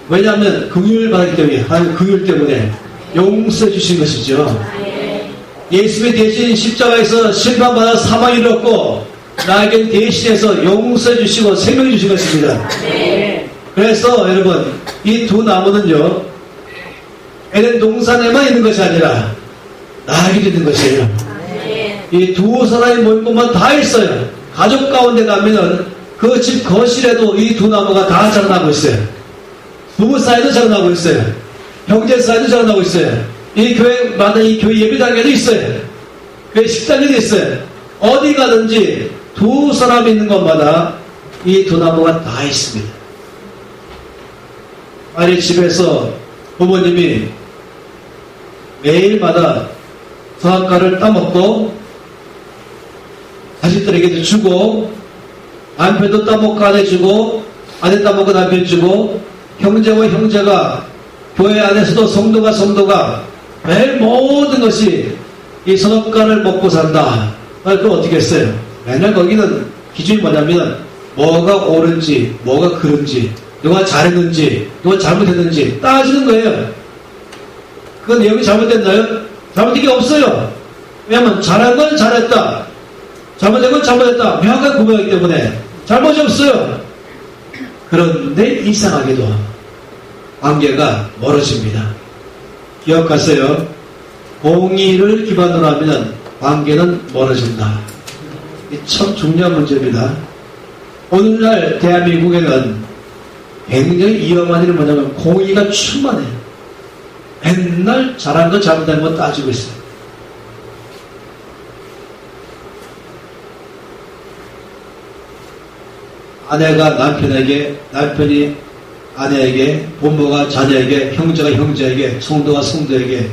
왜냐하면 긍휼을 받기 때문에, 하나님 긍휼 때문에 용서해 주신 것이죠. 예수의 대신 십자가에서 심판받아 사망이 이뤘고 나에게 대신해서 용서해 주시고 생명해 주신 것입니다. 그래서 여러분 이 두 나무는요 에덴 동산에만 있는 것이 아니라 나에게 있는 것이에요. 이 두 사람이 모인 곳만 다 있어요. 가족 가운데 가면은 그 집 거실에도 이 두 나무가 다 자라나고 있어요. 부부 사이도 자라나고 있어요. 형제 사이도 자라나고 있어요. 이 교회마다 이 교회 예배당에도 있어요. 교회 식당에도 있어요. 어디 가든지 두 사람이 있는 곳마다 이 두 나무가 다 있습니다. 만약 집에서 부모님이 매일마다 선악과를 따먹고 자식들에게도 주고 남편도 따먹고 아내 주고, 아내 따먹고 남편 주고, 형제와 형제가, 교회 안에서도 성도가 매일 모든 것이 이 선악과를 먹고 산다. 그럼 어떻게 했어요? 맨날 거기는 기준이 뭐냐면, 뭐가 옳은지, 뭐가 그른지, 누가 잘했는지, 누가 잘못했는지 따지는 거예요. 그 내용이 잘못됐나요? 잘못된 게 없어요. 왜냐하면 잘한 건 잘했다. 잘못된 건 잘못했다. 명확하게 구분하기 때문에 잘못이 없어요. 그런데 이상하게도 관계가 멀어집니다. 기억하세요. 공의를 기반으로 하면 관계는 멀어진다. 이 참 중요한 문제입니다. 오늘날 대한민국에는 굉장히 위험한 일이 뭐냐면 공의가 충만해요. 맨날 잘한 거 잘못한 거 따지고 있어요. 아내가 남편에게, 남편이 아내에게, 부모가 자녀에게, 형제가 형제에게, 성도가 성도에게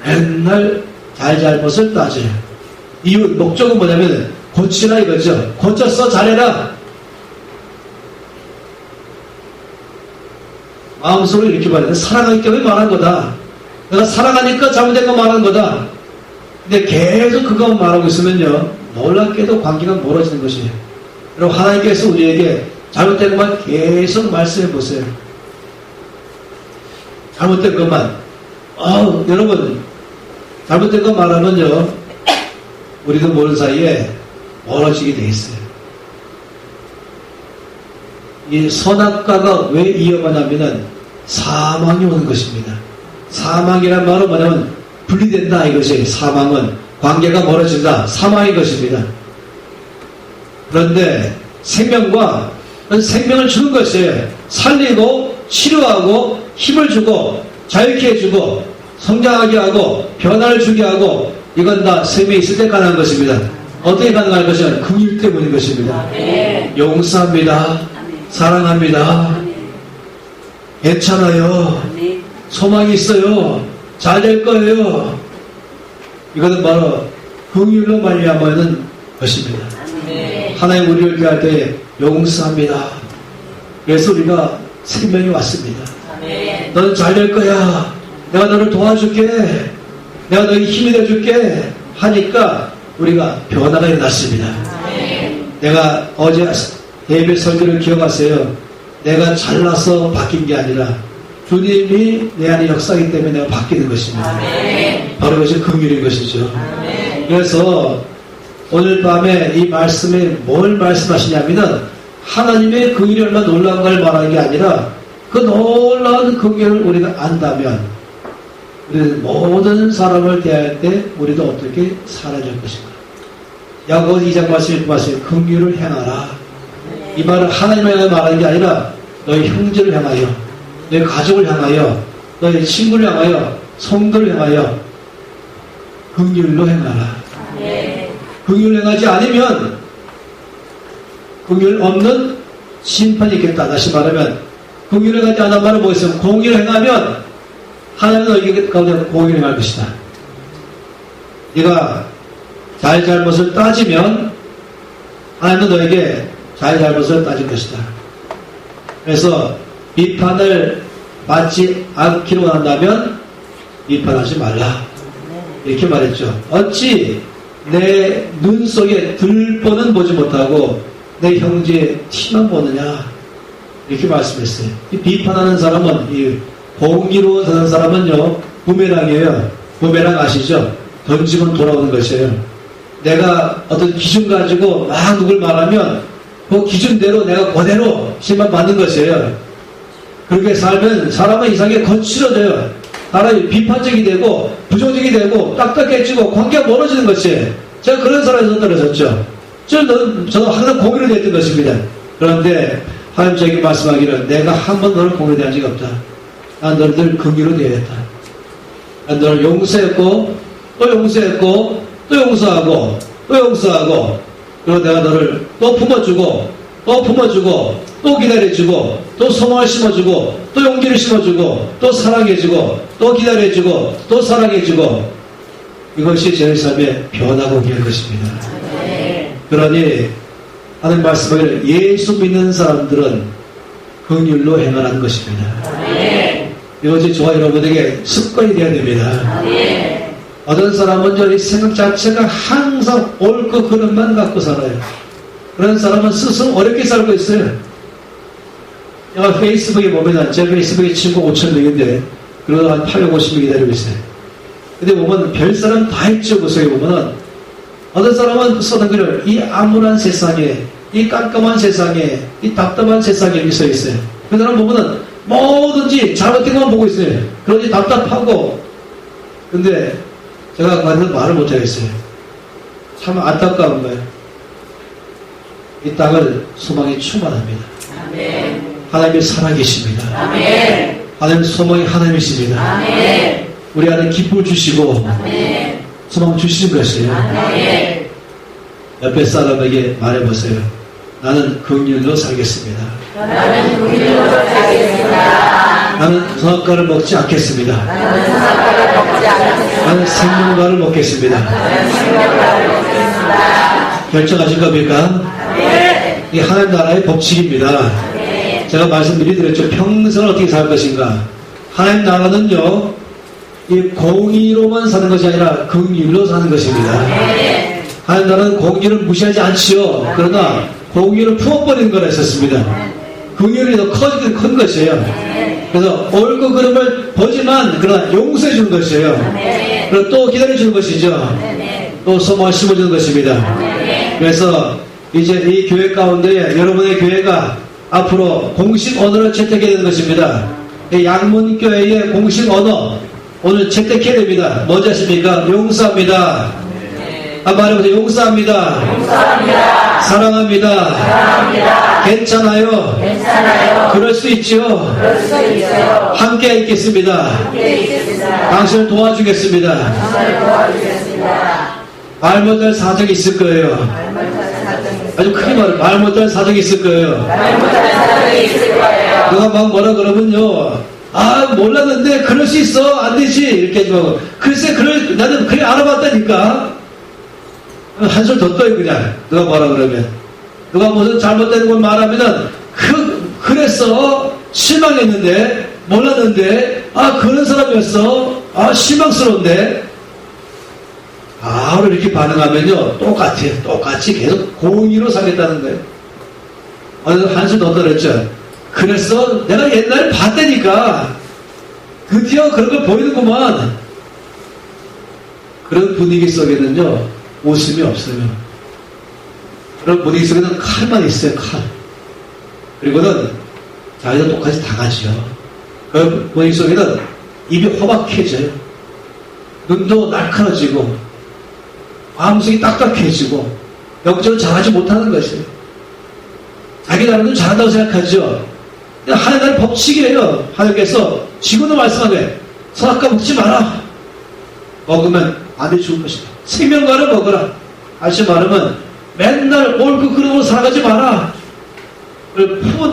맨날 잘잘못을 따져요. 이유, 목적은 뭐냐면 고치라 이거죠. 고쳤어, 잘해라. 마음속으로 이렇게 말해요. 사랑하기 때문에 말한 거다. 내가 사랑하니까 잘못된 거 말한 거다. 근데 계속 그거 말하고 있으면요, 놀랍게도 관계가 멀어지는 것이에요. 여러분, 하나님께서 우리에게 잘못된 것만 계속 말씀해 보세요. 잘못된 것만. 여러분, 잘못된 거 말하면요, 우리도 모르는 사이에 멀어지게 돼 있어요. 이 선악과가 왜 위험하냐면은 사망이 오는 것입니다. 사망이란 말은 뭐냐면 분리된다 이것이. 사망은 관계가 멀어진다. 사망인 것입니다. 그런데 생명과 생명을 주는 것이에요. 살리고 치료하고 힘을 주고 자유케 해주고 성장하게 하고 변화를 주게 하고, 이건 다 생명이 있을 때 가능한 것입니다. 어떻게 가능한 것이냐? 긍휼 때문인 것입니다. 용서합니다. 사랑합니다. 괜찮아요. 소망이 있어요. 잘 될 거예요. 이것은 바로 긍휼로 말미암아는 것입니다. 하나님 우리를 대할 때 용서합니다. 그래서 우리가 생명이 왔습니다. 너는 잘 될 거야. 내가 너를 도와줄게. 내가 너에게 힘이 되어줄게. 하니까 우리가 변화가 일어났습니다. 내가 어제 예배 설교를 기억하세요. 내가 잘나서 바뀐 게 아니라 주님이 내 안에 역사하기 때문에 내가 바뀌는 것입니다. 바로 이것이 긍휼인 것이죠. 그래서 오늘 밤에 이 말씀에 뭘 말씀하시냐면은 하나님의 긍휼이 얼마나 놀라운가를 말하는 게 아니라 그 놀라운 긍휼을 우리가 안다면 우리는 모든 사람을 대할 때 우리도 어떻게 살아야 될 것인가. 야고보서 2장 말씀에 말씀에 긍휼을 행하라. 이 말은 하나님을 향해 말하는 게 아니라 너희 형제를 향하여, 너희 가족을 향하여, 너희 친구를 향하여, 성도를 향하여 긍휼로 행하라. 긍휼을 행하지 않으면 긍휼 없는 심판이 있겠다. 다시 말하면 긍휼을 행하지 않은 말은 뭐겠어요? 공의를 행하면 하나님은 너희에게 가운데 공의를 행할 것이다. 네가 잘잘못을 따지면 하나님은 너에게 잘잘못을 따질 것이다. 그래서 비판을 받지 않기로 원한다면 비판하지 말라. 이렇게 말했죠. 어찌 내 눈 속에 들보는 보지 못하고 내 형제의 티만 보느냐. 이렇게 말씀했어요. 이 비판하는 사람은, 이 공의로운 사는 사람은요, 부메랑이에요. 부메랑 아시죠? 던지면 돌아오는 것이에요. 내가 어떤 기준 가지고 막 누굴 말하면 그 기준대로 내가 그대로 심판 받는 것이에요. 그렇게 살면 사람은 이상하게 거칠어져요. 사람이 비판적이 되고 부정적이 되고 딱딱해지고 관계가 멀어지는 것이에요. 제가 그런 사람에서 떨어졌죠. 저는 항상 공의를 했던 것입니다. 그런데 하나님 저에게 말씀하기를 내가 한 번 너를 공의를 대한 적이 없다. 난 너를 늘 긍휼로 대했다. 난 너를 용서했고 또 용서했고 또 용서하고 또 용서하고, 그리고 내가 너를 또 품어주고 또 품어주고 또 기다려주고 또 소망을 심어주고 또 용기를 심어주고 또 사랑해주고 또 기다려주고 또 사랑해주고, 이것이 제 삶의 변화가 오게 할 것입니다. 그러니 하나님 말씀을 예수 믿는 사람들은 긍휼로 행하라는 것입니다. 이것이 저와 여러분에게 습관이 되어야 됩니다. 어떤 사람은 이 생각 자체가 항상 옳고 그름만 갖고 살아요. 그런 사람은 스스로 어렵게 살고 있어요. 제가 페이스북에 보면, 제 페이스북에 친구 5,000명인데, 그러다 한 850명 기다리고 있어요. 근데 보면, 별 사람 다 있죠, 그 속에 보면은. 어떤 사람은 쓰는 글을, 이 암울한 세상에, 이 깜깜한 세상에, 이 답답한 세상에 이렇게 써 있어요. 그 사람 보면은, 뭐든지 잘못된 것만 보고 있어요. 그러니 답답하고. 근데, 제가 그한테 말을 못하겠어요. 참 안타까운 거예요. 이 땅을 소망이 충만합니다. 하나님이 살아계십니다. 하나님 소망이 하나님이십니다. 우리 안에 기쁨을 주시고 소망 주시는 것이에요. 옆에 사람에게 말해보세요. 나는 긍휼로 살겠습니다. 나는 선악과를 먹지 않겠습니다. 나는 생명과를 먹겠습니다. 결정하신 겁니까? 이게 하나님 나라의 법칙입니다. 제가 말씀 미리 드렸죠. 평생을 어떻게 살 것인가. 하나님 나라는요, 이 공의로만 사는 것이 아니라 긍휼로 사는 것입니다. 하나님 나라는 공의를 무시하지 않지요. 그러나 공의를 품어버리는 거라 했었습니다. 긍휼이 더 큰 것이에요. 그래서 옳고 그름을 보지만 그러나 용서해 주는 것이에요. 그리고 또 기다려 주는 것이죠. 또 소망을 심어주는 것입니다. 그래서 이제 이 교회 가운데 여러분의 교회가 앞으로 공식 언어를 채택해야 되는 것입니다. 이 양문교회의 공식 언어 오늘 채택해야 됩니다. 뭔지 아십니까? 용서합니다. 말해보세요. 용서합니다. 사랑합니다. 괜찮아요. 그럴 수 있죠. 함께 있겠습니다. 당신을 도와주겠습니다. 말 못할 사정이 있을 거예요. 아주 크게 말해. 말 못할 사정이 있을 거예요. 누가 막 뭐라 그러면요. 몰랐는데 그럴 수 있어. 안 되지. 이렇게 하지 말고. 글쎄, 나는 그래 알아봤다니까. 한술 더 떠요, 그냥. 누가 뭐라 그러면. 누가 무슨 잘못된 걸 말하면은, 그랬어. 실망했는데, 몰랐는데, 그런 사람이었어. 실망스러운데. 이렇게 반응하면요. 똑같아요. 똑같이 계속 공의로 살겠다는 거예요. 한술 더 떨었죠. 그랬어. 내가 옛날에 봤다니까. 드디어 그런 걸 보이는구만. 그런 분위기 속에는요. 웃음이 없어요. 그런 분위기 속에는 칼만 있어요. 칼. 그리고는 자기도 똑같이 당하죠. 그 분위기 속에는 입이 호박해져요. 눈도 날카로워지고 마음속이 딱딱해지고 영적으로 잘하지 못하는 것이에요. 자기 나름대로 잘한다고 생각하죠. 하나님의 법칙이에요. 하나님께서 지금도 말씀하네. 선악과 먹지 마라. 먹으면 안 돼 죽을 것이다. 생명과를 먹어라. 다시 말하면 맨날 옳고 그름으로 살아가지 마라.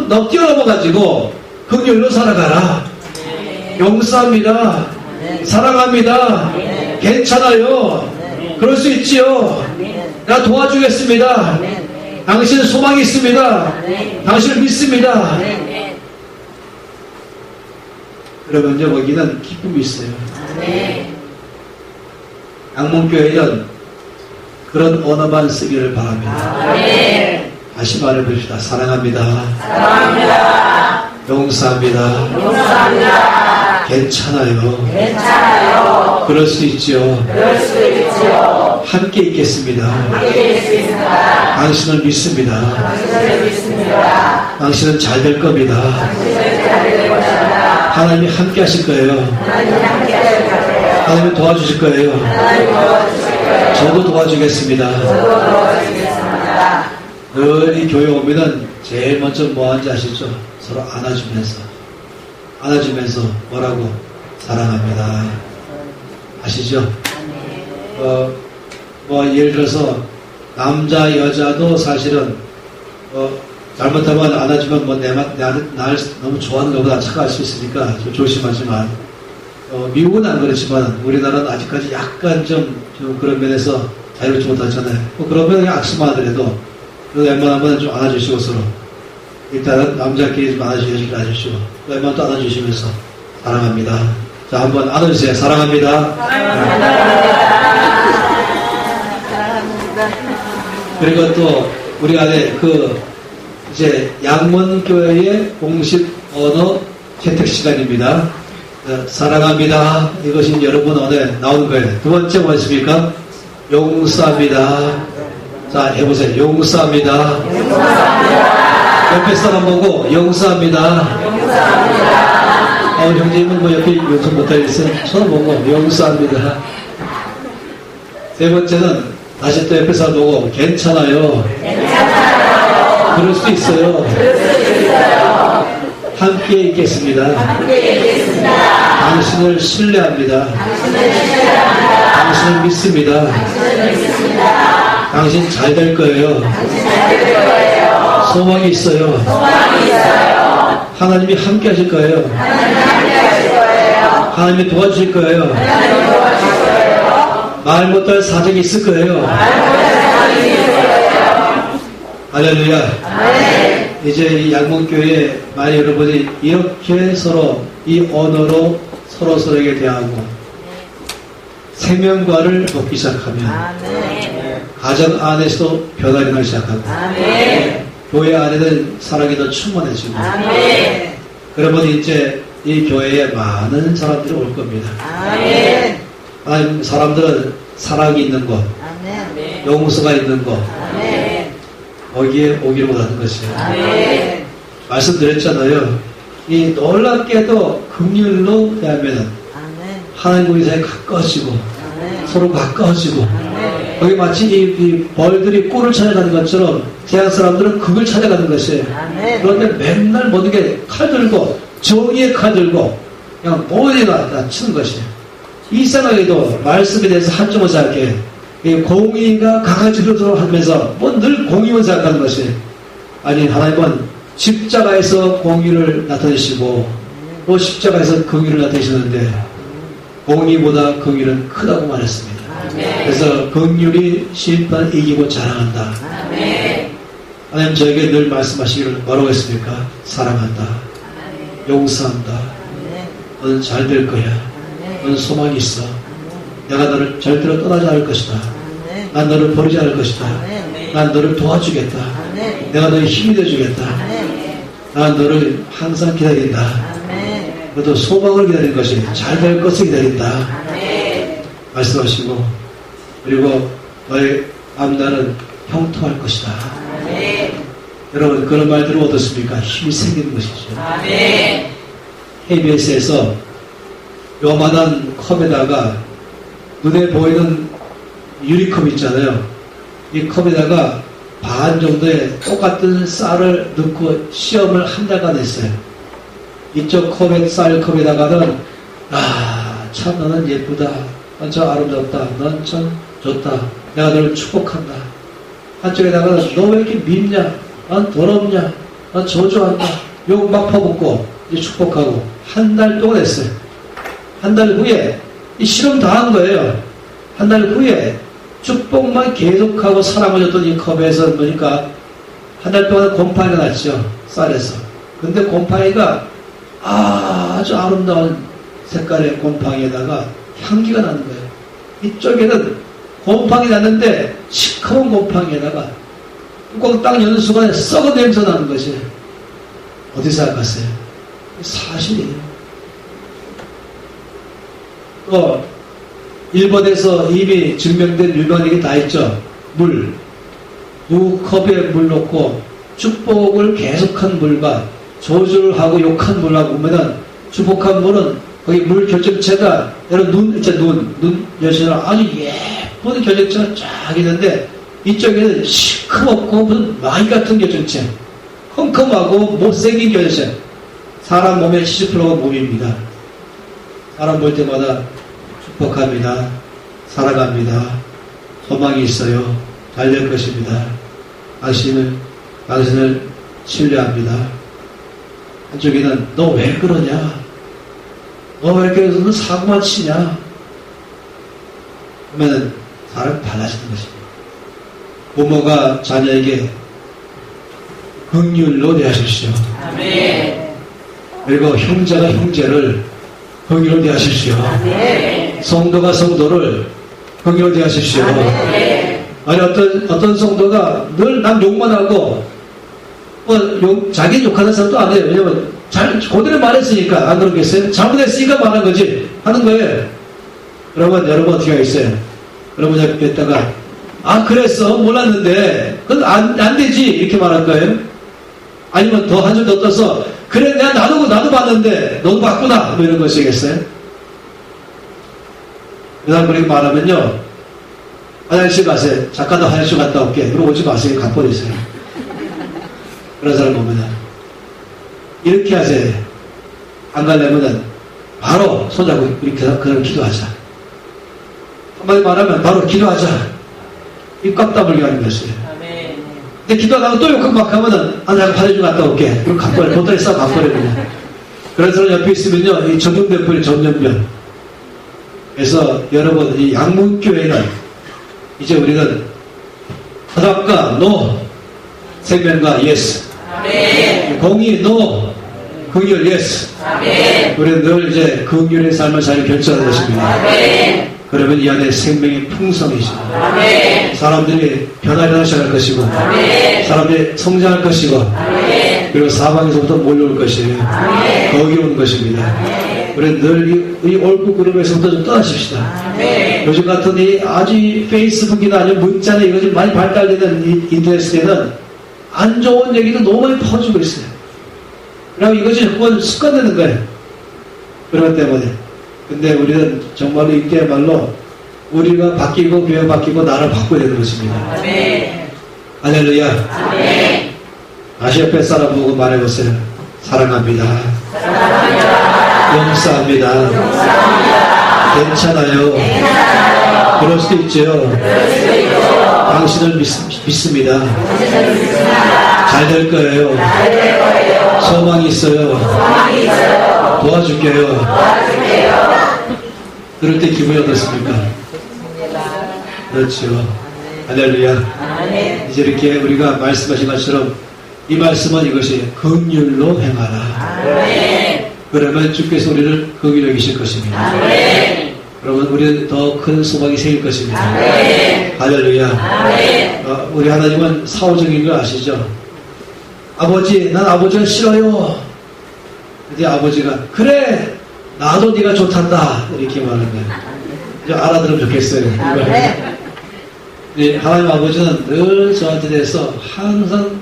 너 뛰어넘어가지고 긍휼로 살아가라. 용서합니다. 사랑합니다. 괜찮아요. 그럴 수 있지요. 내가 도와주겠습니다. 당신은 소망이 있습니다. 당신을 믿습니다. 그러면요, 거기는 기쁨이 있어요. 양문교회는 그런 언어만 쓰기를 바랍니다. 다시 말해봅시다. 사랑합니다. 용서합니다. 괜찮아요. 그럴 수 있죠. 함께 있겠습니다. 당신을 믿습니다. 당신은 잘 될 겁니다. 하나님이 함께 하실 거예요. 하나님이 도와주실 거예요. 저도 도와주겠습니다. 늘 이 교회 오면은 제일 먼저 뭐 하는지 아시죠? 서로 안아주면서 뭐라고? 사랑합니다. 아시죠? 예를 들어서 남자 여자도 사실은 잘못하면 안아주면 나를 너무 좋아하는 것보다 착각할 수 있으니까 좀 조심하지만 미국은 안 그렇지만 우리나라는 아직까지 약간 좀 그런 면에서 자유롭지 못하잖아요. 그러면 악수만 하더라도 그래서 웬만하면 좀 안아주시고 서로. 일단은 남자끼리 좀 안아주시고, 웬만하면 또 안아주시면서 사랑합니다. 자, 한번 안아주세요. 사랑합니다. 그리고 또 우리 안에 이제 양문교회의 공식 언어 채택 시간입니다. 사랑합니다. 이것이 여러분 언어에 나오는 거예요. 두 번째 뭐였습니까? 용서합니다. 자, 해보세요. 용서합니다. 옆에 사람 보고 용서합니다. 형제님은 뭐 옆에 용서 못하겠어요? 손 보고 용서합니다. 세 번째는 다시 또 옆에 사람 보고 괜찮아요. 그럴 수 있어요. 함께 있겠습니다. 당신을 신뢰합니다. 당신을 믿습니다. 당신 잘 될 거예요. 소망이 있어요. 하나님이 함께 하실 거예요. 하나님이 도와주실 거예요. 말 못할 사정이 있을 거예요. 할렐루야. 이제 이 양문교회 많이 여러분이 이렇게 서로 이 언어로 서로에게 대하고 생명과를 먹기 시작하면 가정 안에서도 변화가 나기 시작하고 교회 안에는 사랑이 더 충만해지고 그러면 이제 이 교회에 많은 사람들이 올 겁니다. 하나님 사람들은 사랑이 있는 곳, 용서가 있는 곳, 거기에 오기를 원하는 것이에요. 말씀드렸잖아요. 이 놀랍게도 긍휼로 대하면 하나님과 사이에 가까워지고 서로 가까워지고 거기 마치 이 벌들이 꿀을 찾아가는 것처럼 세상 사람들은 극을 찾아가는 것이에요. 그런데 맨날 모든 게 칼 들고 정의의 칼 들고 그냥 모두가 다 치는 것이에요. 이상하게도 말씀에 대해서 한쪽을 생각해 공의가 강해지도록 하면서 뭐 늘 공의만 생각하는 것이에요. 아니 하나님은 십자가에서 공의를 나타내시고 또 십자가에서 긍휼을 나타내시는데 공의보다 긍휼은 크다고 말했습니다. 그래서 긍휼이 심판을 이기고 자랑한다. 하나님 저에게 늘 말씀하시기를 뭐라고 했습니까? 사랑한다. 용서한다. 너는 잘 될 거야. 너는 소망이 있어. 내가 너를 절대로 떠나지 않을 것이다. 난 너를 버리지 않을 것이다. 난 너를 도와주겠다. 내가 너의 힘이 되어주겠다. 난 너를 항상 기다린다. 너도 소망을 기다리는 것이 잘 될 것을 기다린다. 말씀하시고 그리고 너의 앞날은 형통할 것이다. 여러분 그런 말 들으면 어떻습니까? 힘이 생기는 것이죠. KBS에서 요만한 컵에다가 눈에 보이는 유리컵 있잖아요. 이 컵에다가 반 정도의 똑같은 쌀을 넣고 시험을 한 달간 했어요. 이쪽 컵에 쌀컵에다가는 참 너는 예쁘다. 넌 참 아름답다. 넌 참 좋다. 내가 너를 축복한다. 한쪽에다가는 너 왜 이렇게 밉냐? 넌 더럽냐? 넌 저주한다. 욕 막 퍼붓고 이제 축복하고 한 달 동안 했어요. 한 달 후에 이 실험 다 한 거예요. 한 달 후에 축복만 계속하고 사랑을 줬던 이 컵에서 보니까 한 달 동안 곰팡이가 났죠. 쌀에서. 근데 곰팡이가 아주 아름다운 색깔의 곰팡이에다가 향기가 나는 거예요. 이쪽에는 곰팡이 났는데 시커먼 곰팡이에다가 뚜껑 딱 여는 순간에 썩은 냄새 나는 것이 어디 생각하세요? 사실이에요. 또 일본에서 이미 증명된 유명한 얘기 다 있죠. 물. 두 컵에 물 넣고 축복을 계속한 물과 저주를 하고 욕한 물하고 보면은 축복한 물은 거기 물 결정체가 여러분 눈 여시나 아주 예쁜 결정체가 쫙 있는데 이쪽에는 시커멓고 무슨 마귀 같은 결정체 컴컴하고 못생긴 결정체 사람 몸의 70%가 몸입니다. 사람 볼 때마다 축복합니다. 사랑합니다. 소망이 있어요. 잘 될 것입니다. 당신을 신뢰합니다. 한쪽에는 너 왜 그러냐? 너 왜 이렇게 해서 사고만 치냐? 그러면 사람이 달라지는 것입니다. 부모가 자녀에게 긍휼로 대하십시오. 아멘. 그리고 형제가 형제를 긍휼로 대하십시오. 아멘. 성도가 성도를 긍휼로 대하십시오. 아멘. 아니 어떤 성도가 늘 남 욕만 하고 자기 욕하는 사람도 안 해요. 왜냐면 그대로 말했으니까. 안 그러겠어요? 잘못했으니까 말한 거지 하는 거예요. 그러면 여러분 어떻게 하겠어요? 여러분 옆에다가 그랬어 몰랐는데 그건 안 되지 이렇게 말할 거예요. 아니면 더 한 줄 더 떠서 그래 내가 나도 봤는데 너도 봤구나 뭐 이런 것이겠어요? 그 다음 그렇게 말하면요, 화장실 가세요. 잠깐 화장실 갔다 올게. 그러고 오지 마세요. 가버리세요. 그런 사람 보면은 이렇게 하세요. 안 가려면은 바로 손잡고 이렇게 그럼 기도하자. 한마디 말하면 바로 기도하자. 입 꽉 다물게 하는 것이에요. 아멘. 근데 기도하다가 또 욕하고 막 하면은 내가 화장실 갔다 올게. 그럼 가버려. 보따리 싸고 가버려 그냥. 그런 사람 옆에 있으면요, 이 전염병 전염병. 그래서 여러분 이 양문교회는 이제 우리는 화답과 노, 생명과 예스, 아멘. 공의 노, 긍휼 예스. 아멘. 우리는 늘 이제 긍휼의 삶을 잘 결정하는 것입니다. 아멘. 그러면 이 안에 생명이 풍성해지고 아멘. 사람들이 변화를 시작할 것이고 아멘. 사람들이 성장할 것이고 아멘. 그리고 사방에서부터 몰려올 것이에요. 거기 오는 것입니다. 우리는 늘 이 옳고 그름에서부터 좀 떠나십시다. 아멘. 요즘 같은 이 아주 페이스북이나 아니면 문자나 이거 좀 많이 발달되는 이 인터넷 시대는 안 좋은 얘기도 너무 많이 퍼지고 있어요. 그럼 이것이 그건 습관되는 거예요. 그런 것 때문에. 근데 우리는 정말로 이때야말로 우리가 바뀌고 교회가 바뀌고 나를 바꿔야 되는 것입니다. 아멘. 할렐루야. 아멘. 다시 옆에 사람 보고 말해보세요. 사랑합니다. 용서합니다. 괜찮아요. 그럴 수도 있죠. 당신을 믿습니다. 잘 될 거예요. 소망이 있어요. 도와줄게요. 그럴 때 기분이 어떻습니까? 그렇죠. 할렐루야. 이제 이렇게 우리가 말씀하신 것처럼 이 말씀은 이것이 긍휼로 행하라. 그러면 주께서 우리를 긍휼히 여기실 것입니다. 그러면 우리는 더 큰 소망이 생길 것입니다. 할렐루야. 우리 하나님은 사후적인 걸 아시죠? 아버지, 난 아버지가 싫어요. 근데 아버지가 그래, 나도 네가 좋단다 이렇게 말하는 거예요. 이제 알아들으면 좋겠어요. 네, 하나님 아버지는 늘 저한테 대해서 항상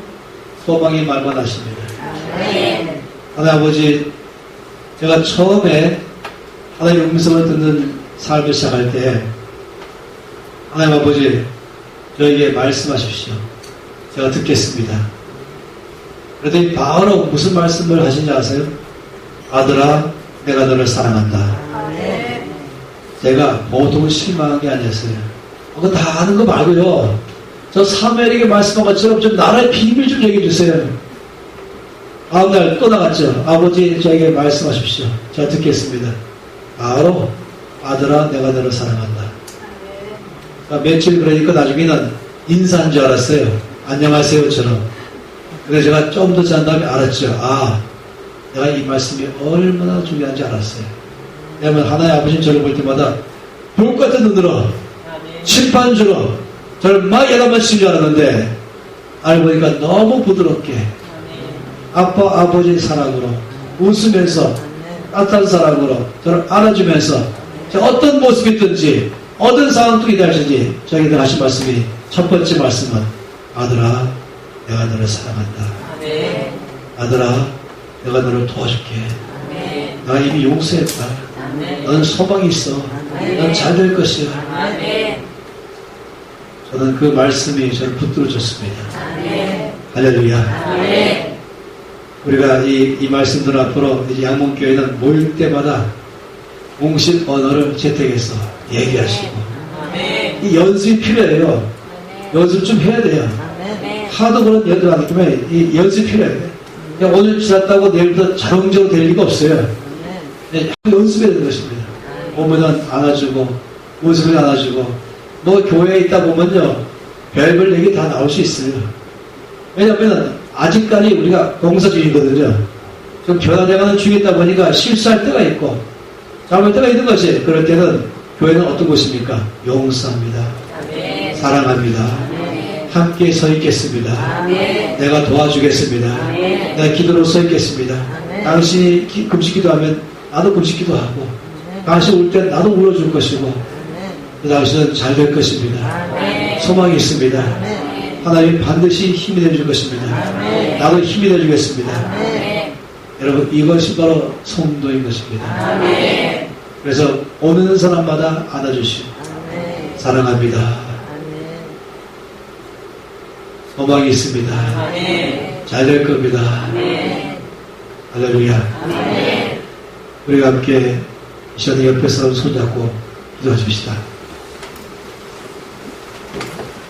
소망의 말만 하십니다. 하나님 아버지, 제가 처음에 하나님의 음성을 듣는 삶을 시작할 때 하나님 아버지, 저에게 말씀하십시오. 제가 듣겠습니다. 그랬더니 바로 무슨 말씀을 하신지 아세요? 아들아, 내가 너를 사랑한다. 제가 보통 실망한 게 아니었어요. 그거 다 아는 거 말고요. 저 사무엘에게 말씀한 것처럼 좀 나라의 비밀 좀 얘기해 주세요. 다음날 또 나갔죠. 아버지, 저에게 말씀하십시오. 제가 듣겠습니다. 바로 아들아, 내가 너를 사랑한다. 그러니까 며칠 그러니까 나중에는 인사한 줄 알았어요. 안녕하세요처럼. 그래서 제가 좀 더 지난 다음에 알았죠. 내가 이 말씀이 얼마나 중요한지 알았어요. 왜냐하면 하나의 아버지는 저를 볼 때마다 불 같은 눈으로 심판주로 저를 막 예감만 치는 줄 알았는데 알고 보니까 너무 부드럽게 아버지의 사랑으로 웃으면서 따뜻한 사랑으로 저를 안아주면서 제가 어떤 모습이든지 어떤 상황도 기다리시지 저에게 하신 말씀이 첫 번째 말씀은 아들아, 내가 너를 사랑한다. 아들아, 내가 너를 도와줄게. 내가 이미 용서했다. 너는 소망이 있어. 넌 잘 될 것이야. 저는 그 말씀이 저를 붙들어줬습니다. 할렐루야. 우리가 이 말씀들 앞으로 이제 양문교회는 모일 때마다 공식 언어를 채택해서 얘기하시고 이 연습이 필요해요. 연습 좀 해야 돼요. 하도 그런 연습 안 했으면 이 연습이 필요해요. 그냥 오늘 지났다고 내일부터 자동적으로 될 리가 없어요. 연습해야 되는 것입니다. 오면은 안아주고 웃으면 안아주고 뭐 교회에 있다 보면요 별별 얘기 다 나올 수 있어요. 왜냐하면 아직까지 우리가 공사 중이거든요. 좀 변화되가는 중이다 보니까 실수할 때가 있고 잘못할 때가 있는 것이, 그럴 때는 교회는 어떤 곳입니까? 용서합니다. 아멘. 사랑합니다. 아멘. 함께 서 있겠습니다. 아멘. 내가 도와주겠습니다. 아멘. 내가 기도로 서 있겠습니다. 아멘. 당신이 금식 기도하면 나도 금식 기도하고, 당신 울 때 나도 울어줄 것이고, 당신은 잘 될 것입니다. 아멘. 소망이 있습니다. 아멘. 하나님 반드시 힘이 되줄 것입니다. 아멘. 나도 힘이 되주겠습니다. 아멘. 여러분, 이것이 바로 성도인 것입니다. 아멘. 그래서 오는 사람마다 안아주시고 아멘. 사랑합니다. 아멘. 소망이 있습니다. 아멘. 잘 될 겁니다. 아멘. 할렐루야. 아멘. 우리가 함께 이 시간에 옆에 사람 손잡고 기도하십시다.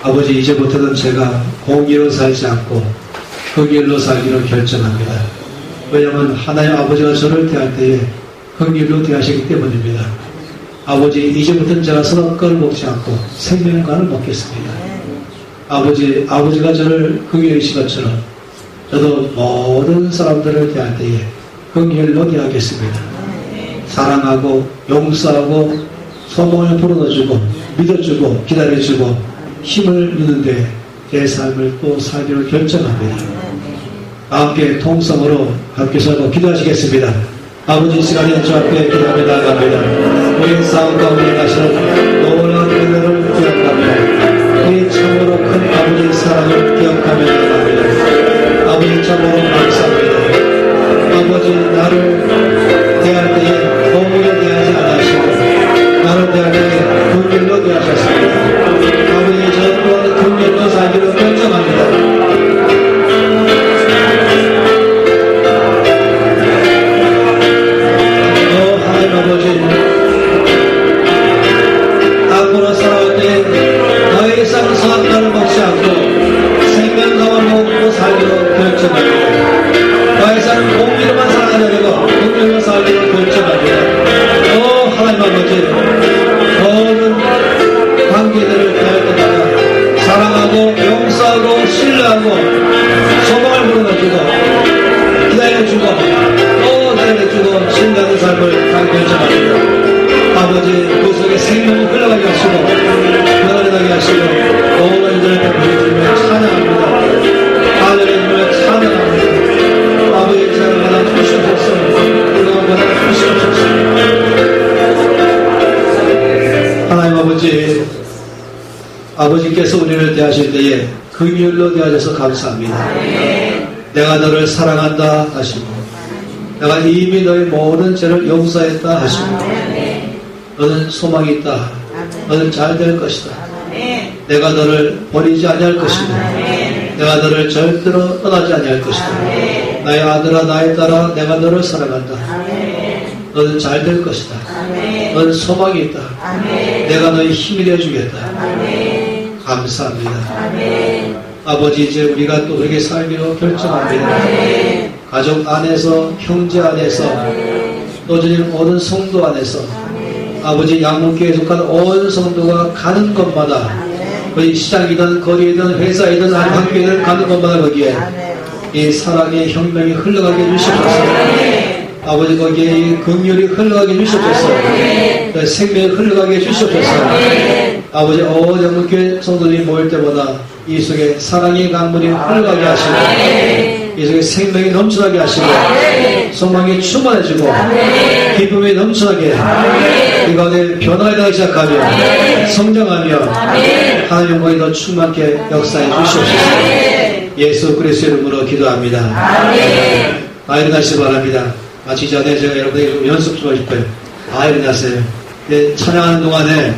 아버지, 이제부터는 제가 공의로 살지 않고 그 길로 살기로 결정합니다. 왜냐하면 하나님 아버지가 저를 대할 때에 그 길로 대하시기 때문입니다. 아버지, 이제부터는 제가 선악과를 먹지 않고 생명과를 먹겠습니다. 아버지가 저를 그 길이신 것처럼 저도 모든 사람들을 대할 때에 그 길로 대하겠습니다. 사랑하고 용서하고 소망을 불어넣어주고 믿어주고 기다려주고 힘을 주는데 제 삶을 또 살기로 결정합니다. 함께 통성으로 함께 서고 기도하시겠습니다. 아버지, 이 시간에 주 앞에 기도하며 나아갑니다. 우리 싸움 가운데 가시는 놀라운 은혜를 기억하며 우리 참으로 큰 아버지의 사랑을 기억하며 나아갑니다. 아버지, 참으로 감사합니다. 아버지, 나를 대할 때에 거부에 대하지 않으시고 나를 대할 때에 그 길로 대하셨습니다. 아버지, 저 또한 그 길로 살기로 결정합니다. 하나님 아버지, 땅으로 살아올 때 더 이상 선악과를 먹지 않고 생명감을 먹고 살기로 결정합니다. 더 이상 공기로만 살아가지 아니고 공기로 살기로 결정합니다. 하나님 아버지, 모든 관계들을 대할 때마다 사랑하고 용서하고 신뢰하고 소망을 불어넣어주고 기다려주고 또 기다려주고 신뢰하는 삶을 다 결정합니다. 아버지, 그 속에 생명을 흘러가게 하시고 변화되게 하시고 모든 이들을 보여주며 찬양합니다. 하늘의 힘을 찬양합니다. 아버지의 사랑을 받아 주시옵소서. 그동안 받아 주시옵소서. 하나님 아버지, 아버지께서 우리를 대하실 때에 그 길로 대하셔서 감사합니다. 내가 너를 사랑한다 하시고 내가 이미 너의 모든 죄를 용서했다 하시고 너는 소망이 있다. 너는 잘 될 것이다. 내가 너를 버리지 아니할 것이다. 내가 너를 절대로 떠나지 아니할 것이다. 나의 아들아, 나의 딸아, 내가 너를 사랑한다. 너는 잘 될 것이다. 너는 소망이 있다. 내가 너의 힘이 되어주겠다. 감사합니다. 아버지, 이제 우리가 또 그렇게 살기로 결정합니다. 가족 안에서, 형제 안에서, 또 주님 모든 성도 안에서 아버지, 양문교회에 속한 온 성도가 가는 곳마다 거기 시장이든 거리이든 회사이든 학교이든 가는 곳마다 거기에 이 사랑의 혁명이 흘러가게 해주시옵소서. 아버지, 거기에 이 긍휼이 흘러가게 해주시옵소서. 생명이 흘러가게 해주시옵소서. 아버지, 양문교회 성도들이 모일 때마다 이 속에 사랑의 강물이 흘러가게 하시고 이 속에 생명이 넘쳐나게 하시고 소망이 충만해지고 기쁨이 넘쳐나게 이 가운데 변화하기 시작하며 성장하며 하나님의 영광이 더 충만하게 역사해 주시옵소서. 예수 그리스도의 이름으로 기도합니다. 일어나시기 바랍니다. 마치기 전에 제가 여러분에게 좀 연습 좀 하실 거예요. 일어나세요. 찬양하는 동안에